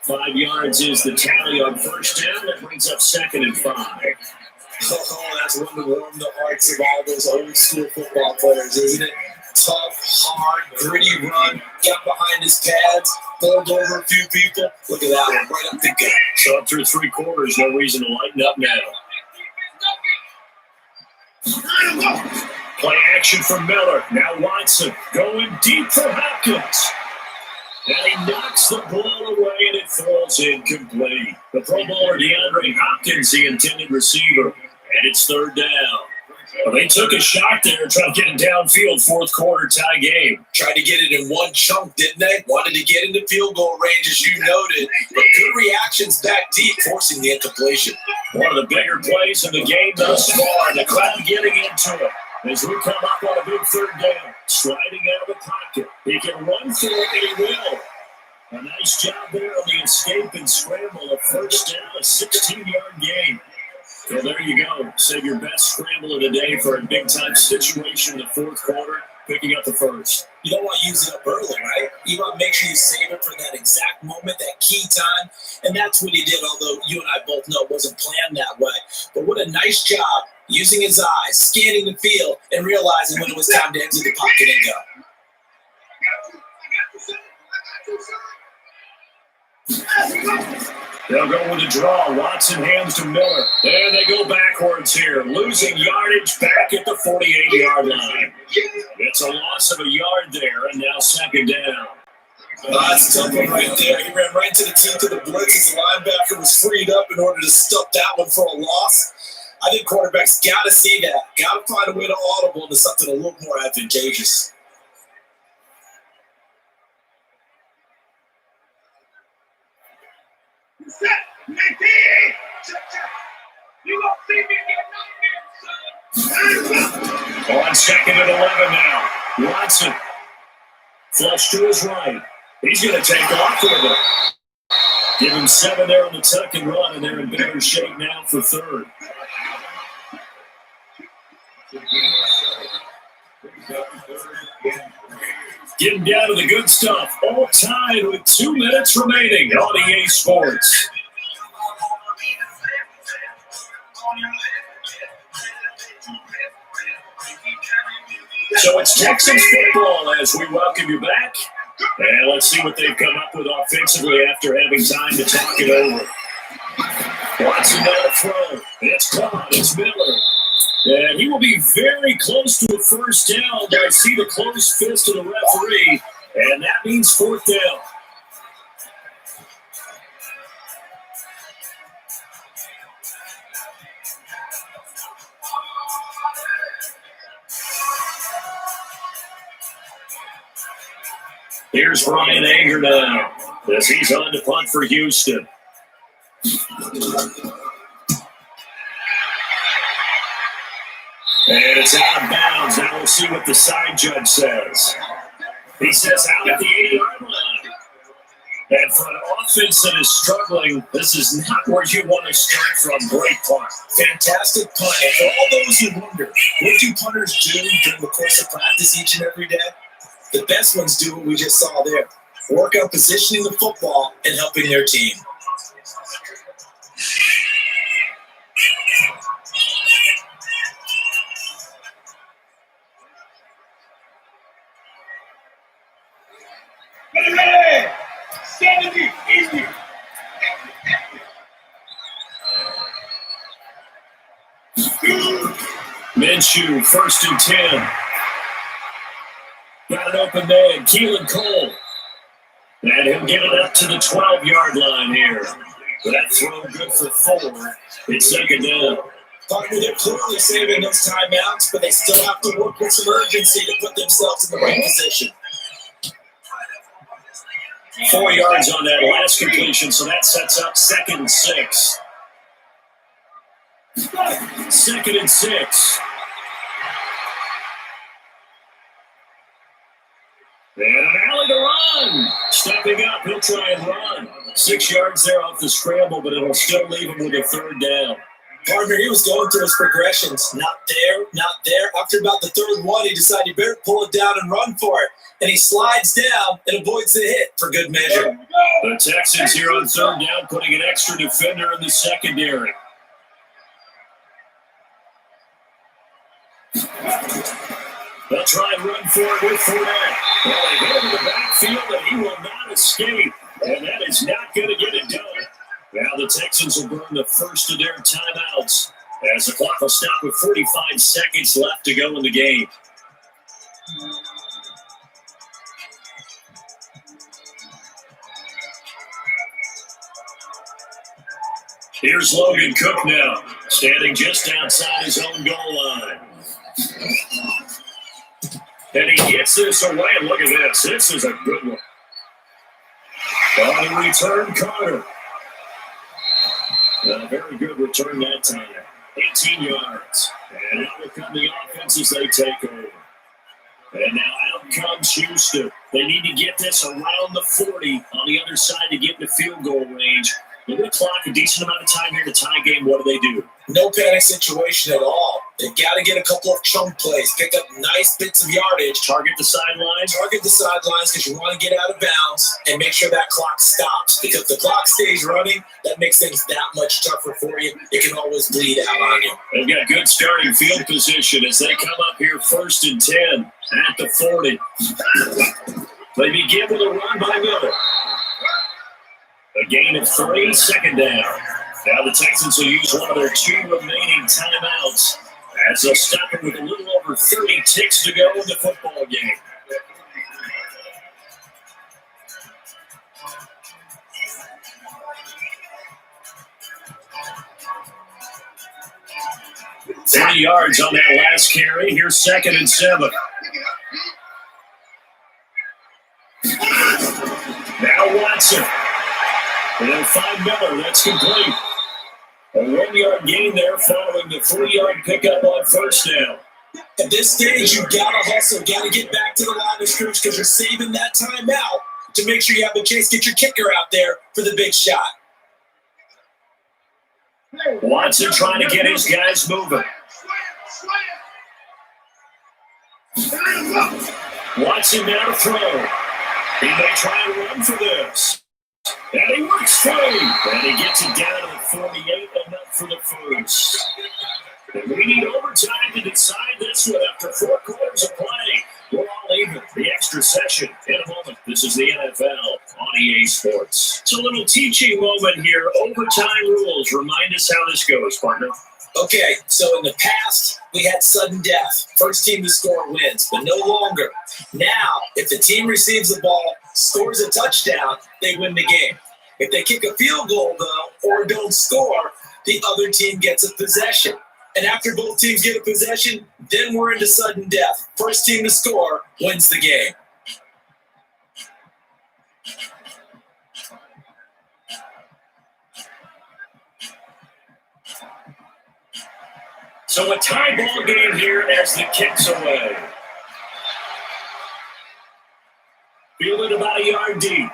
5 yards is the tally on 1st down. That brings up 2nd and 5. Oh, that's one to warm the hearts of all those old school football players, isn't it? Tough, hard, gritty run, got behind his pads, pulled over a few people. Look at that one, right up the gut. So up through 3 quarters, no reason to lighten up now. Play action from Miller. Now Watson going deep for Hopkins. And he knocks the ball away and it falls incomplete. The Pro Bowler DeAndre Hopkins, the intended receiver, and it's 3rd down. Well, they took a shot there trying to get it downfield, 4th quarter tie game. Tried to get it in one chunk, didn't they? Wanted to get into field goal range, as you noted, but good reactions back deep, forcing the incompletion. One of the bigger plays in the game thus far. The crowd getting into it as we come up on a big 3rd down. Sliding out of the pocket. He can run for it, and he will. A nice job there on the escape and scramble. A 1st down, a 16-yard gain. So there you go. Save your best scramble of the day for a big-time situation in the 4th quarter, picking up the 1st. You don't want to use it up early, right? You want to make sure you save it for that exact moment, that key time. And that's what he did, although you and I both know it wasn't planned that way. But what a nice job using his eyes, scanning the field, and realizing when it was time to exit the pocket and go. They'll go with a draw. Watson hands to Miller. There they go backwards here. Losing yardage back at the 48-yard line. It's a loss of a yard there, and now 2nd down. That's a tough one right there. He ran right to the teeth of the blitz as the linebacker was freed up in order to stuff that one for a loss. I think quarterbacks got to see that. Got to find a way to audible into something a little more advantageous. On 2nd and 11 now. Watson. Flush to his right. He's going to take off with it. Give him 7 there on the tuck and run, and they're in better shape now for 3rd. Getting down to the good stuff. All tied with 2 minutes remaining on EA Sports. So it's Texans football as we welcome you back. And let's see what they've come up with offensively after having time to talk it over. Watson down the throw. It's caught. It's Miller. And he will be very close to a first down. I see the closed fist of the referee, and that means fourth down. Here's Ryan Anger now as he's on to punt for Houston. And it's out of bounds. Now we'll see what the side judge says. He says out at the 80-yard line. And for an offense that is struggling, this is not where you want to start from. Great punt. Fantastic punt. And for all those who wonder, what do punters do during the course of practice each and every day? The best ones do what we just saw there. Work on positioning the football and helping their team. Minshew, 1st and 10. Got an open man, Keelan Cole. And he'll get it up to the 12-yard line here. That throw good for 4. It's 2nd down. Partner, they're clearly saving those timeouts, but they still have to work with some urgency to put themselves in the right position. 4 yards on that last completion, so that sets up 2nd and 6. 2nd and 6. And an alley to run. Stepping up, he'll try and run. 6 yards there off the scramble, but it'll still leave him with a 3rd down. Partner, he was going through his progressions. Not there, not there. After about the 3rd one, he decided he better pull it down and run for it. And he slides down and avoids the hit for good measure. The Texans here on 3rd down, putting an extra defender in the secondary. They'll try and run for it with Fournette. Well, they hit him in the backfield, and he will not escape. And that is not going to get it done. Now the Texans will burn the first of their timeouts as the clock will stop with 45 seconds left to go in the game. Here's Logan Cook now, standing just outside his own goal line. And he gets this away. Look at this. This is a good one. On the return, Carter. A very good return that time. 18 yards. And now will come the offense as they take over. And now out comes Houston. They need to get this around the 40 on the other side to get in the field goal range. They're going to clock a decent amount of time here to tie game. What do? No panic situation at all. They got to get a couple of chunk plays, pick up nice bits of yardage. Target the sidelines. Target the sidelines because you want to get out of bounds and make sure that clock stops. Because if the clock stays running, that makes things that much tougher for you. It can always bleed out on you. They've got good starting field position as they come up here 1st and 10 at the 40. They begin with a run by Miller. A gain of 3, 2nd down. Now the Texans will use one of their 2 remaining timeouts as they'll stop it with a little over 30 ticks to go in the football game. Thirty yards on that last carry. Here's 2nd and 7. Now Watson. And they'll find Miller. That's complete. A 1-yard gain there following the 3-yard pickup on 1st down. At this stage, you got to hustle. Got to get back to the line of scrimmage because you're saving that time out to make sure you have a chance to get your kicker out there for the big shot. Watson trying to get his guys moving. Watson now to throw. He may try and run for this. And he works free. And he gets it down to the 48, enough for the first. And we need overtime to decide this one after 4 quarters of play. We're all even. The extra session in a moment. This is the NFL on EA Sports. It's a little teaching moment here. Overtime rules. Remind us how this goes, partner. Okay, so in the past, we had sudden death. First team to score wins, but no longer. Now, if the team receives the ball, scores a touchdown, they win the game. If they kick a field goal, though, or don't score, the other team gets a possession. And after both teams get a possession, then we're into sudden death. First team to score wins the game. So a tie ball game here as the kick's away. Fielded about a yard deep.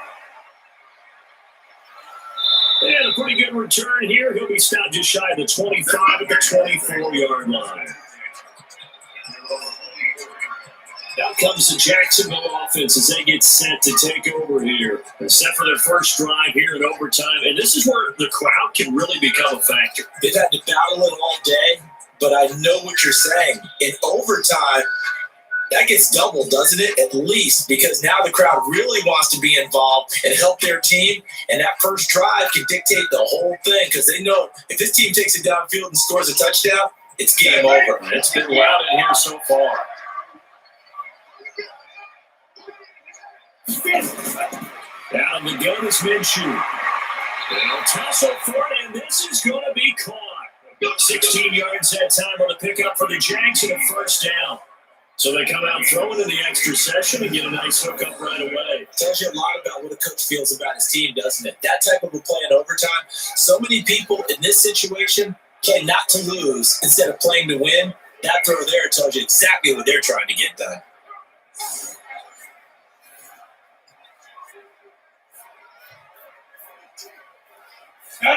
And a pretty good return here. He'll be stopped just shy of the 25 at the 24-yard line. Out comes the Jacksonville offense as they get set to take over here. They're set for their first drive here in overtime. And this is where the crowd can really become a factor. They've had to battle it all day, but I know what you're saying. In overtime, that gets doubled, doesn't it? At least, because now the crowd really wants to be involved and help their team. And that first drive can dictate the whole thing because they know if this team takes it downfield and scores a touchdown, it's game over. It's been loud in here so far. Down the gun is Minshew. They'll tussle for it, and this is going to be caught. 16 yards that time on the pickup for the Jags and a first down. So they come out throwing in the extra session and get a nice hookup right away. Tells you a lot about what a coach feels about his team, doesn't it? That type of a play in overtime. So many people in this situation play not to lose instead of playing to win. That throw there tells you exactly what they're trying to get done.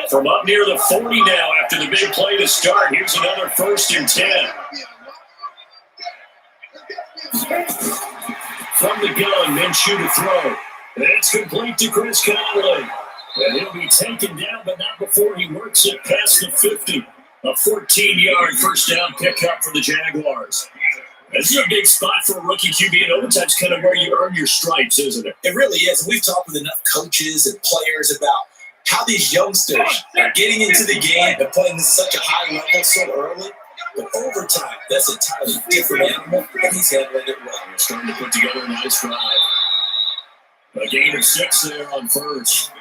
From up near the 40 now after the big play to start. Here's another 1st and 10. From the gun, Minshew to throw. It's complete to Chris Conley. And he'll be taken down, but not before he works it past the 50. A 14-yard first down pickup for the Jaguars. This is a big spot for a rookie QB, and overtime's kind of where you earn your stripes, isn't it? It really is. And we've talked with enough coaches and players about how these youngsters are getting into the game and playing at such a high level so early. But overtime, that's an entirely different animal, and he's handling it well. They're starting to put together a nice drive. A gain of 6 there on first.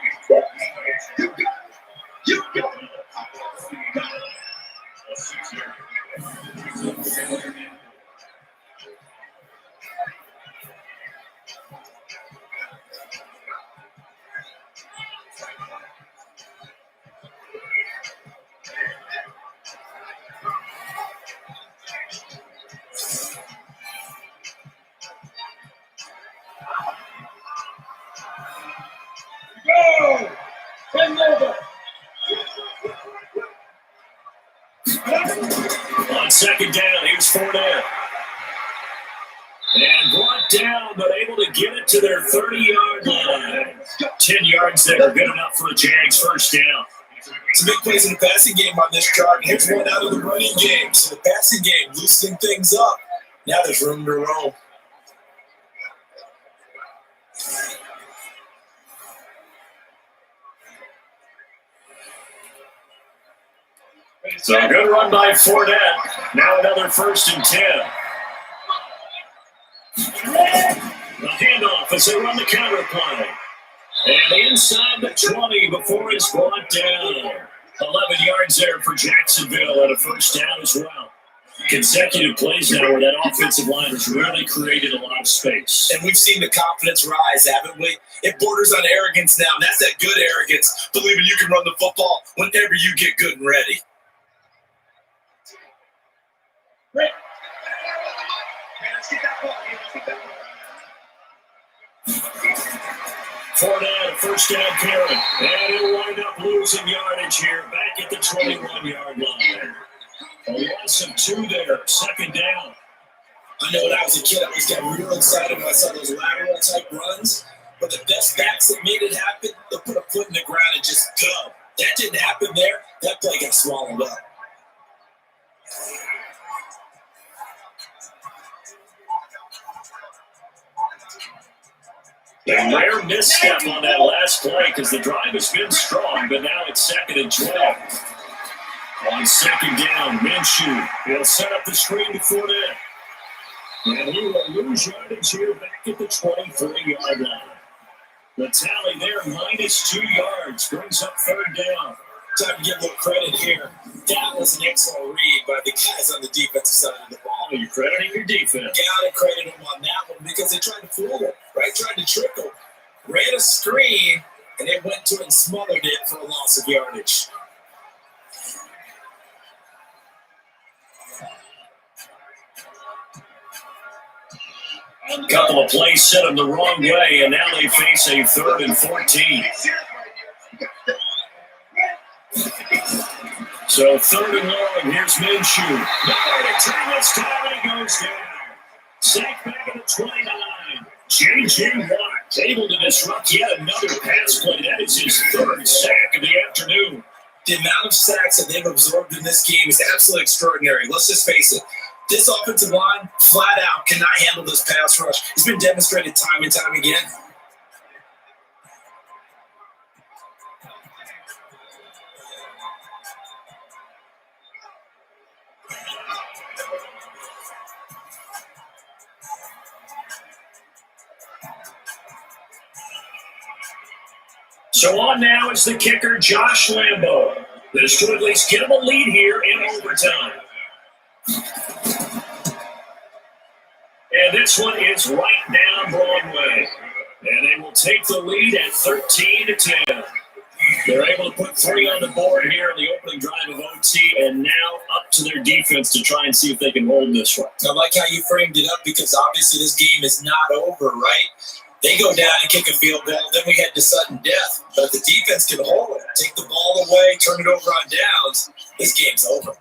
On second down, here's Fournette. And brought down, but able to get it to their 30-yard line. 10 yards there, good enough for a Jags first down. Some big plays in the passing game on this chart. Here's one out of the running game. So the passing game loosening things up. Now there's room to roam. So a good run by Fournette. Now another 1st and 10. The handoff as they run the counter play. And inside the 20 before it's brought down. 11 yards there for Jacksonville and a first down as well. Consecutive plays now where that offensive line has really created a lot of space. And we've seen the confidence rise, haven't we? It borders on arrogance now, and that's that good arrogance, believing you can run the football whenever you get good and ready. Fournette, a first down carry. And he'll wind up losing yardage here back at the 21-yard line. A loss of 2 there, second down. I know when I was a kid, I always got real excited when I saw those lateral type runs. But the best backs that made it happen, they'll put a foot in the ground and just go. That didn't happen there. That play got swallowed up. A rare misstep on that last play because the drive has been strong, but now it's 2nd and 12. On 2nd down, Minshew will set up the screen before that. And he will lose yardage here back at the 23-yard line. The tally there, -2 yards, brings up 3rd down. Time to give a little credit here. That was an excellent read by the guys on the defensive side of the ball. You're crediting your defense. Gotta credit them on that one because they tried to fool him, right? Tried to trick him. Ran a screen, and they went to it and smothered it for a loss of yardage. A couple of plays set them the wrong way, and now they face a 3rd and 14. So 3rd and long, here's Minshew. Nowhere to turn this time, and he goes down. Sacked back at the 29. J.J. Watt able to disrupt yet another pass play. That is his 3rd sack of the afternoon. The amount of sacks that they've absorbed in this game is absolutely extraordinary. Let's just face it. This offensive line, flat out, cannot handle this pass rush. It's been demonstrated time and time again. So on now is the kicker, Josh Lambo. This should at least get him a lead here in overtime. And this one is right down Broadway. And they will take the lead at 13-10. They're able to put 3 on the board here in the opening drive of OT, and now up to their defense to try and see if they can hold this one. I like how you framed it up because obviously this game is not over, right? They go down and kick a field goal, then we head to sudden death. But if the defense can hold it, take the ball away, turn it over on downs, this game's over.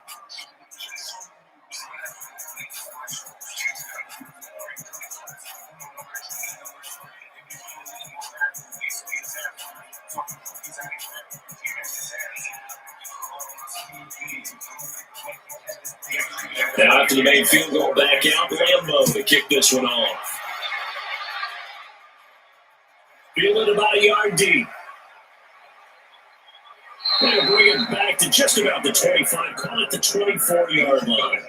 Now after the main field goal, back out Lambo to kick this one off. Fielded about a yard deep. They'll bring it back to just about the 25, call it the 24-yard line.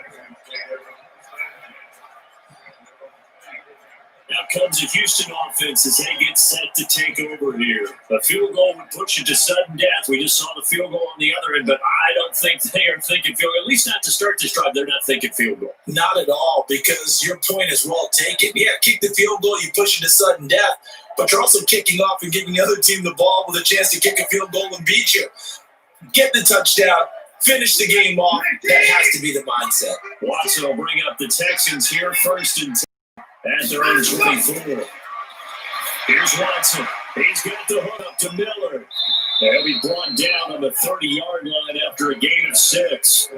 Now comes the Houston offense as they get set to take over here. A field goal would put you to sudden death. We just saw the field goal on the other end, but I don't think they are thinking field goal. At least not to start this drive. They're not thinking field goal. Not at all, because your point is well taken. Yeah, kick the field goal, you push it to sudden death, but you're also kicking off and giving the other team the ball with a chance to kick a field goal and beat you. Get the touchdown, finish the game off. That has to be the mindset. Watson will bring up the Texans here 1st and 10 at their own 24. Here's Watson. He's got the hook up to Miller. They'll be brought down on the 30-yard line after a gain of 6.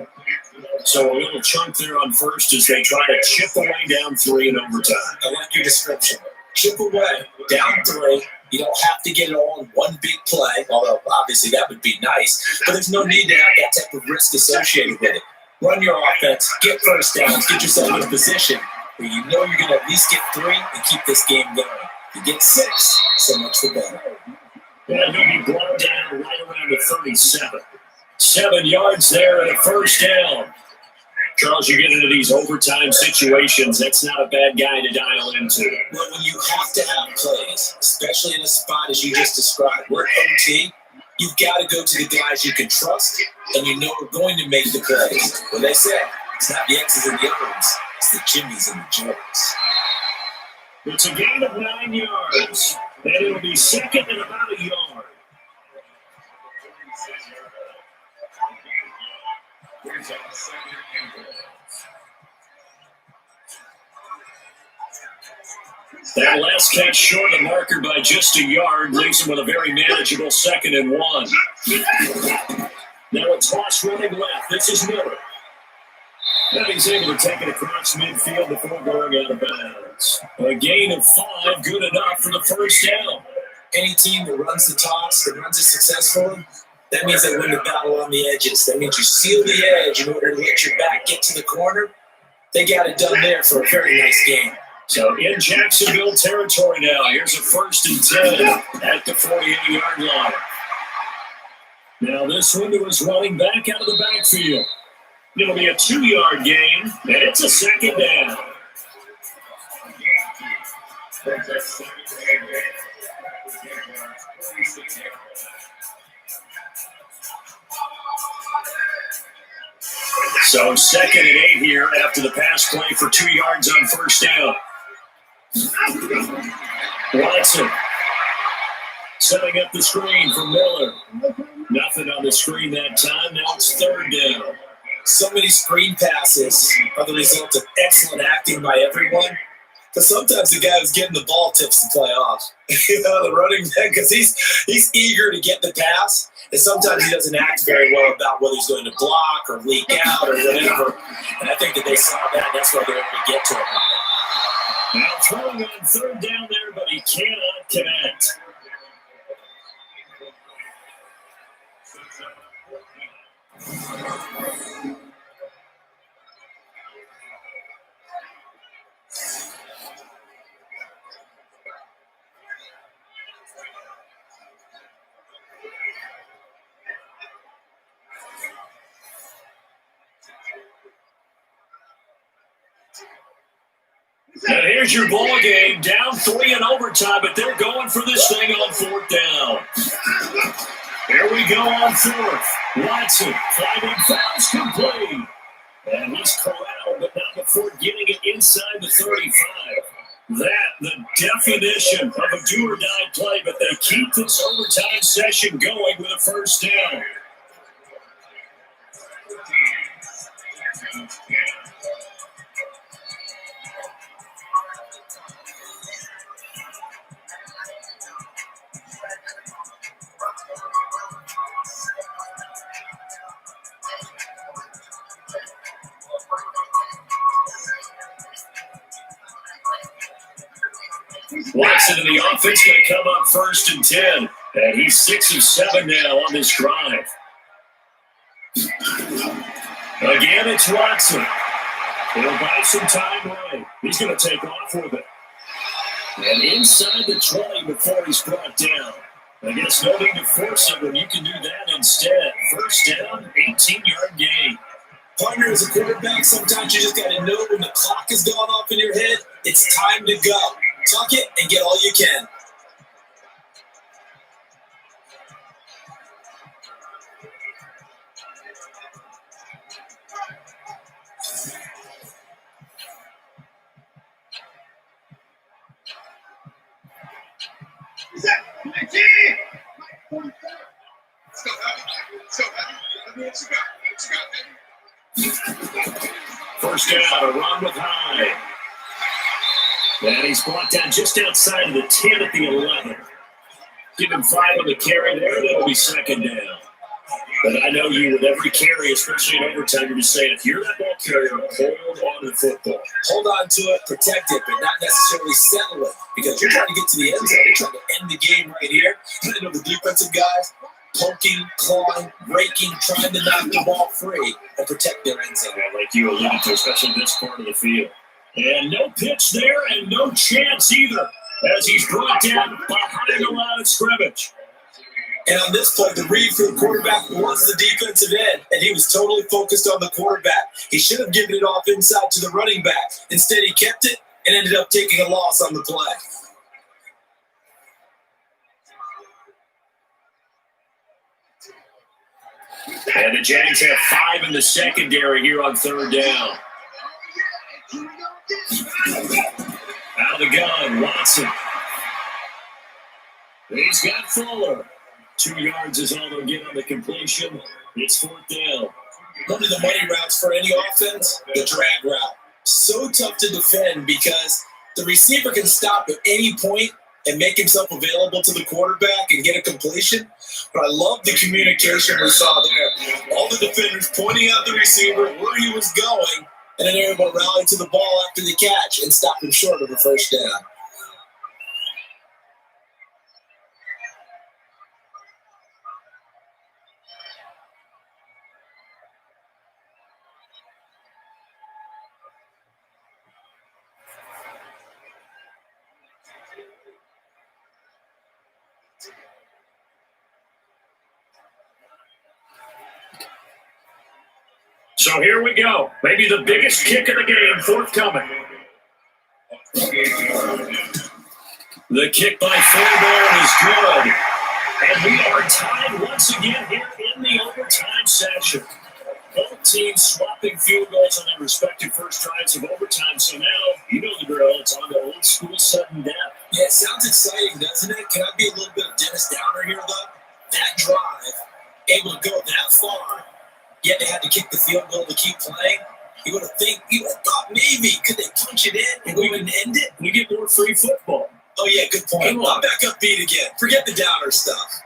So a little chunk there on 1st as they try to chip away down 3 in overtime. I like your description. Chip away, down 3. You don't have to get it all in one big play, although obviously that would be nice. But there's no need to have that type of risk associated with it. Run your offense, get first downs, get yourself in a position where you know you're going to at least get 3 and keep this game going. You get 6, so much the better. And he'll be brought down right around the 37. 7 yards there and a 1st down. Charles, you get into these overtime situations, that's not a bad guy to dial into. Well, when you have to have plays, especially in a spot as you just described, we're OT, you've got to go to the guys you can trust and you know are going to make the plays. Well, they say it's not the X's and the O's, it's the Jimmys and the Joes. It's a gain of 9 yards, and it'll be 2nd and about a yard. That last catch short of the marker by just a yard leaves him with a very manageable 2nd and 1. Now a toss running left. This is Miller. Now he's able to take it across midfield before going out of bounds. A gain of 5, good enough for the 1st down. Any team that runs the toss, that runs it successfully, that means they win the battle on the edges. That means you seal the edge in order to let your back get to the corner. They got it done there for a very nice game. So in Jacksonville territory now. Here's a 1st and 10 at the 48-yard line. Now this window is running back out of the backfield. It'll be a 2-yard gain, and it's a 2nd down. So 2nd and 8 here after the pass play for 2 yards on 1st down. Watson setting up the screen for Miller. Nothing on the screen that time. Now it's 3rd down. So many screen passes are the result of excellent acting by everyone. Because sometimes the guy who's getting the ball tips the play off. The running back, because he's eager to get the pass. And sometimes he doesn't act very well about whether he's going to block or leak out or whatever. And I think that they saw that. That's why they're able to get to him. Now throwing on 3rd down there, but he cannot connect. And here's your ball game, down 3 in overtime, but they're going for this thing on 4th down. Here we go on 4th. Watson finding fouls complete. And he's corralled, but not before getting it inside the 35. That, the definition of a do-or-die play, but they keep this overtime session going with a 1st down. Watson and the offense going to come up 1st and 10. And he's 6 of 7 now on this drive. Again, it's Watson. He'll buy some time right. He's going to take off with it. And inside the 20 before he's brought down. I guess no need to force it when you can do that instead. 1st down, 18-yard gain. Partner, as a quarterback, sometimes you just got to know when the clock has gone off in your head, it's time to go. Tuck it and get all you can. First down, a run with High. And he's brought down just outside of the 10 at the 11. Give him 5 on the carry there, that'll be 2nd down. But I know you, with every carry, especially in overtime, you're just saying, if you're that ball carrier, hold on to the football. Hold on to it, protect it, but not necessarily settle it. Because you're trying to get to the end zone. You're trying to end the game right here. You know, the defensive guys poking, clawing, raking, trying to knock the ball free and protect their end zone. Yeah, like you alluded to, especially this part of the field. And no pitch there and no chance either as he's brought down behind the line of scrimmage. And on this play, the read for the quarterback was the defensive end, and he was totally focused on the quarterback. He should have given it off inside to the running back. Instead, he kept it and ended up taking a loss on the play. And the Jags have 5 in the secondary here on 3rd down. Out of the gun, Watson. He's got Fuller. 2 yards is all they'll get on the completion. It's 4th down. One of the money routes for any offense, the drag route. So tough to defend because the receiver can stop at any point and make himself available to the quarterback and get a completion. But I love the communication we saw there. All the defenders pointing out the receiver where he was going, and then they were able to rally to the ball after the catch and stop him short of a 1st down. So here we go. Maybe the biggest kick of the game forthcoming. The kick by Fairbairn is good. And we are tied once again here in the overtime session. Both teams swapping field goals on their respective first drives of overtime. So now, you know the drill. It's on the old school sudden death. Yeah, it sounds exciting, doesn't it? Can I be a little bit of Dennis Downer here, though? That drive, able to go that far, yet they had to kick the field goal to keep playing. You would have thought maybe could they punch it in and we would end it? We get more free football. Oh yeah, good point. I'm back upbeat again. Forget the Downer stuff.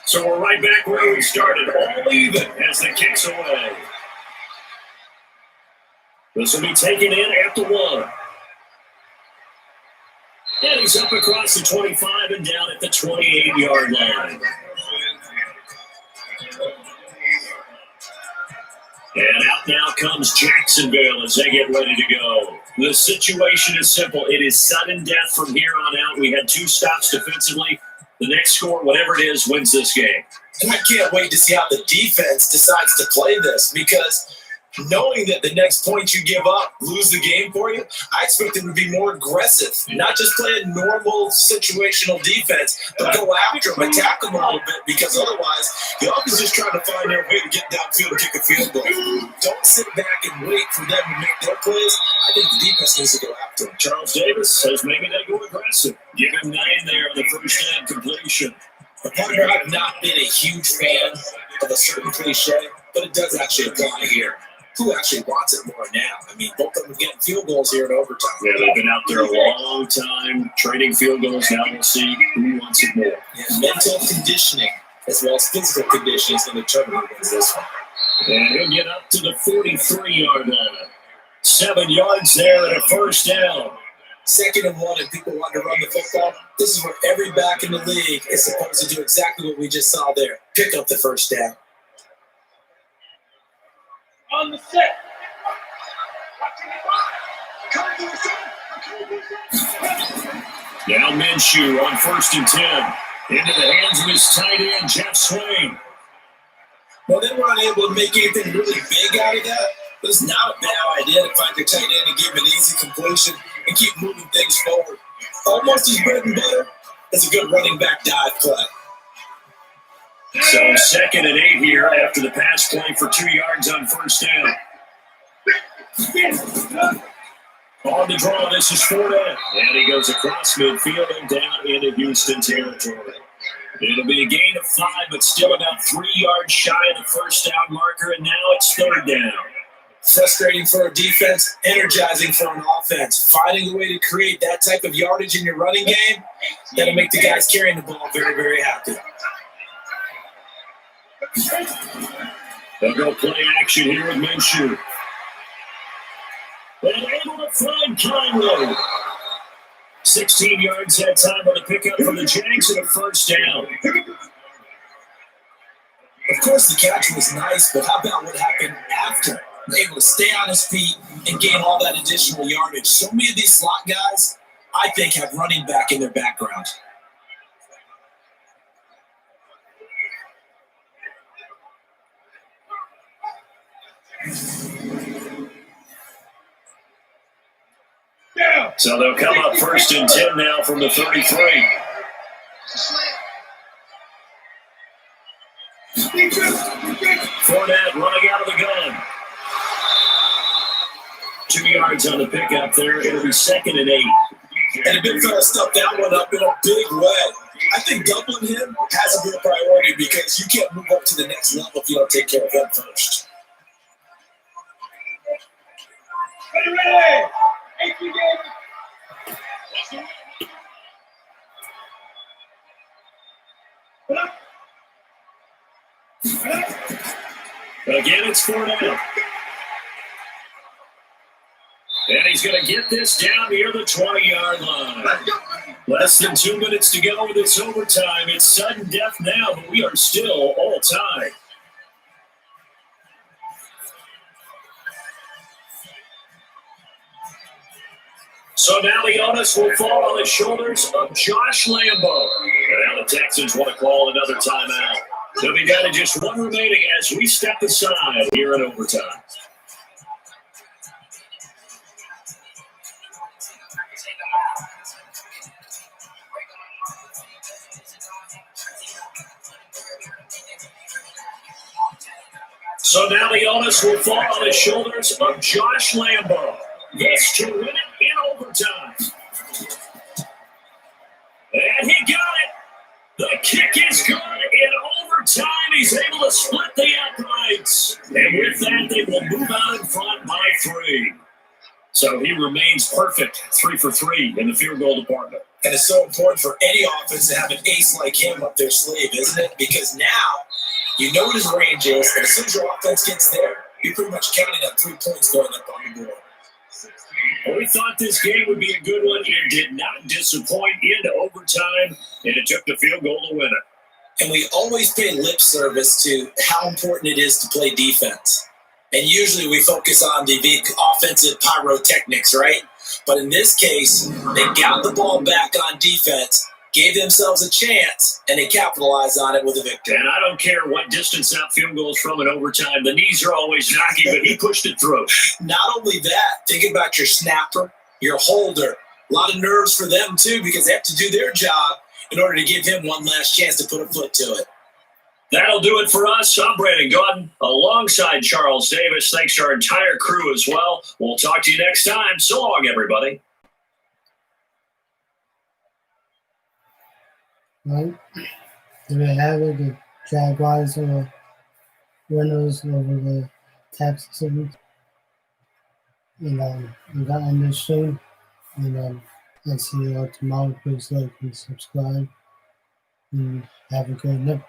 So we're right back where we started, all even as the kick's away. This will be taken in at the 1. And he's up across the 25 and down at the 28-yard line. And out now comes Jacksonville as they get ready to go. The situation is simple. It is sudden death from here on out. We had 2 stops defensively. The next score, whatever it is, wins this game. And I can't wait to see how the defense decides to play this, because knowing that the next point you give up lose the game for you, I expect them to be more aggressive, not just play a normal situational defense, but go after them, attack them a little bit, because otherwise the offense is just trying to find their way to get downfield and kick a field goal. Don't sit back and wait for them to make their plays. I think the defense needs to go after them. Charles Davis says maybe they go aggressive. Give him 9 there on the first down completion. The partner, I've not been a huge fan of a certain cliche, but it does actually apply here. Who actually wants it more now? I mean, both of them are getting field goals here in overtime. Yeah, they've been out there a long time, trading field goals. Now we'll see who wants it more. Yeah, mental conditioning as well as physical conditioning is going to determine who wins this one. And he'll get up to the 43-yard line. 7 yards there and a first down. 2nd and 1, and people want to run the football. This is where every back in the league is supposed to do exactly what we just saw there. Pick up the first down. On the set. Now Minshew on 1st and 10. Into the hands of his tight end, Jeff Swain. Well, they weren't able to make anything really big out of that. But it's not a bad idea to find your tight end and give him an easy completion and keep moving things forward. Almost as bread and butter as a good running back dive play. So 2nd and 8 here after the pass play for 2 yards on first down. On the draw, this is Fournette. And he goes across midfield and down into Houston territory. It'll be a gain of 5, but still about 3 yards shy of the first down marker, and now it's 3rd down. Frustrating for a defense, energizing for an offense. Finding a way to create that type of yardage in your running game, that'll make the guys carrying the ball very, very happy. They'll go play action here with Minshew. And able to find Conroe. 16 yards that time on the pickup for the Jags and a first down. Of course, the catch was nice, but how about what happened after? Able to stay on his feet and gain all that additional yardage. So many of these slot guys, I think, have running back in their background. So they'll come up 1st and 10 now from the 33. Fournette running out of the gun. 2 yards on the pickup there. It'll be 2nd and 8. And a big fella stuffed that one up in a big way. I think doubling him has to be a priority because you can't move up to the next level if you don't take care of him first. Ready. Again, it's Fournette. And he's going to get this down near the 20-yard line. Less than 2 minutes to go with this overtime. It's sudden death now, but we are still all tied. So now the onus will fall on the shoulders of Josh Lambo. Now the Texans want to call another timeout. They'll be down to just one remaining as we step aside here in overtime. So now the onus will fall on the shoulders of Josh Lambo. This to win it in overtime. And he got it. The kick is good. In overtime, he's able to split the uprights. And with that, they will move out in front by 3. So he remains perfect, 3 for 3 in the field goal department. And it's so important for any offense to have an ace like him up their sleeve, isn't it? Because now you know what his range is, and as soon as your offense gets there, you're pretty much counting on 3 points going up on the board. Well, we thought this game would be a good one. It did not disappoint into overtime, and it took the field goal to win it. And we always pay lip service to how important it is to play defense. And usually we focus on the big offensive pyrotechnics, right? But in this case, they got the ball back on defense, gave themselves a chance, and they capitalized on it with a victory. And I don't care what distance that field goal is from in overtime. The knees are always knocking, but he pushed it through. Not only that, think about your snapper, your holder. A lot of nerves for them, too, because they have to do their job in order to give him one last chance to put a foot to it. That'll do it for us. I'm Brandon Gordon alongside Charles Davis. Thanks to our entire crew as well. We'll talk to you next time. So long, everybody. Right? There we have it. The Jaguars are winners over the Texans. And we got on this show. And let's see you all tomorrow. Please like and subscribe. And have a good night.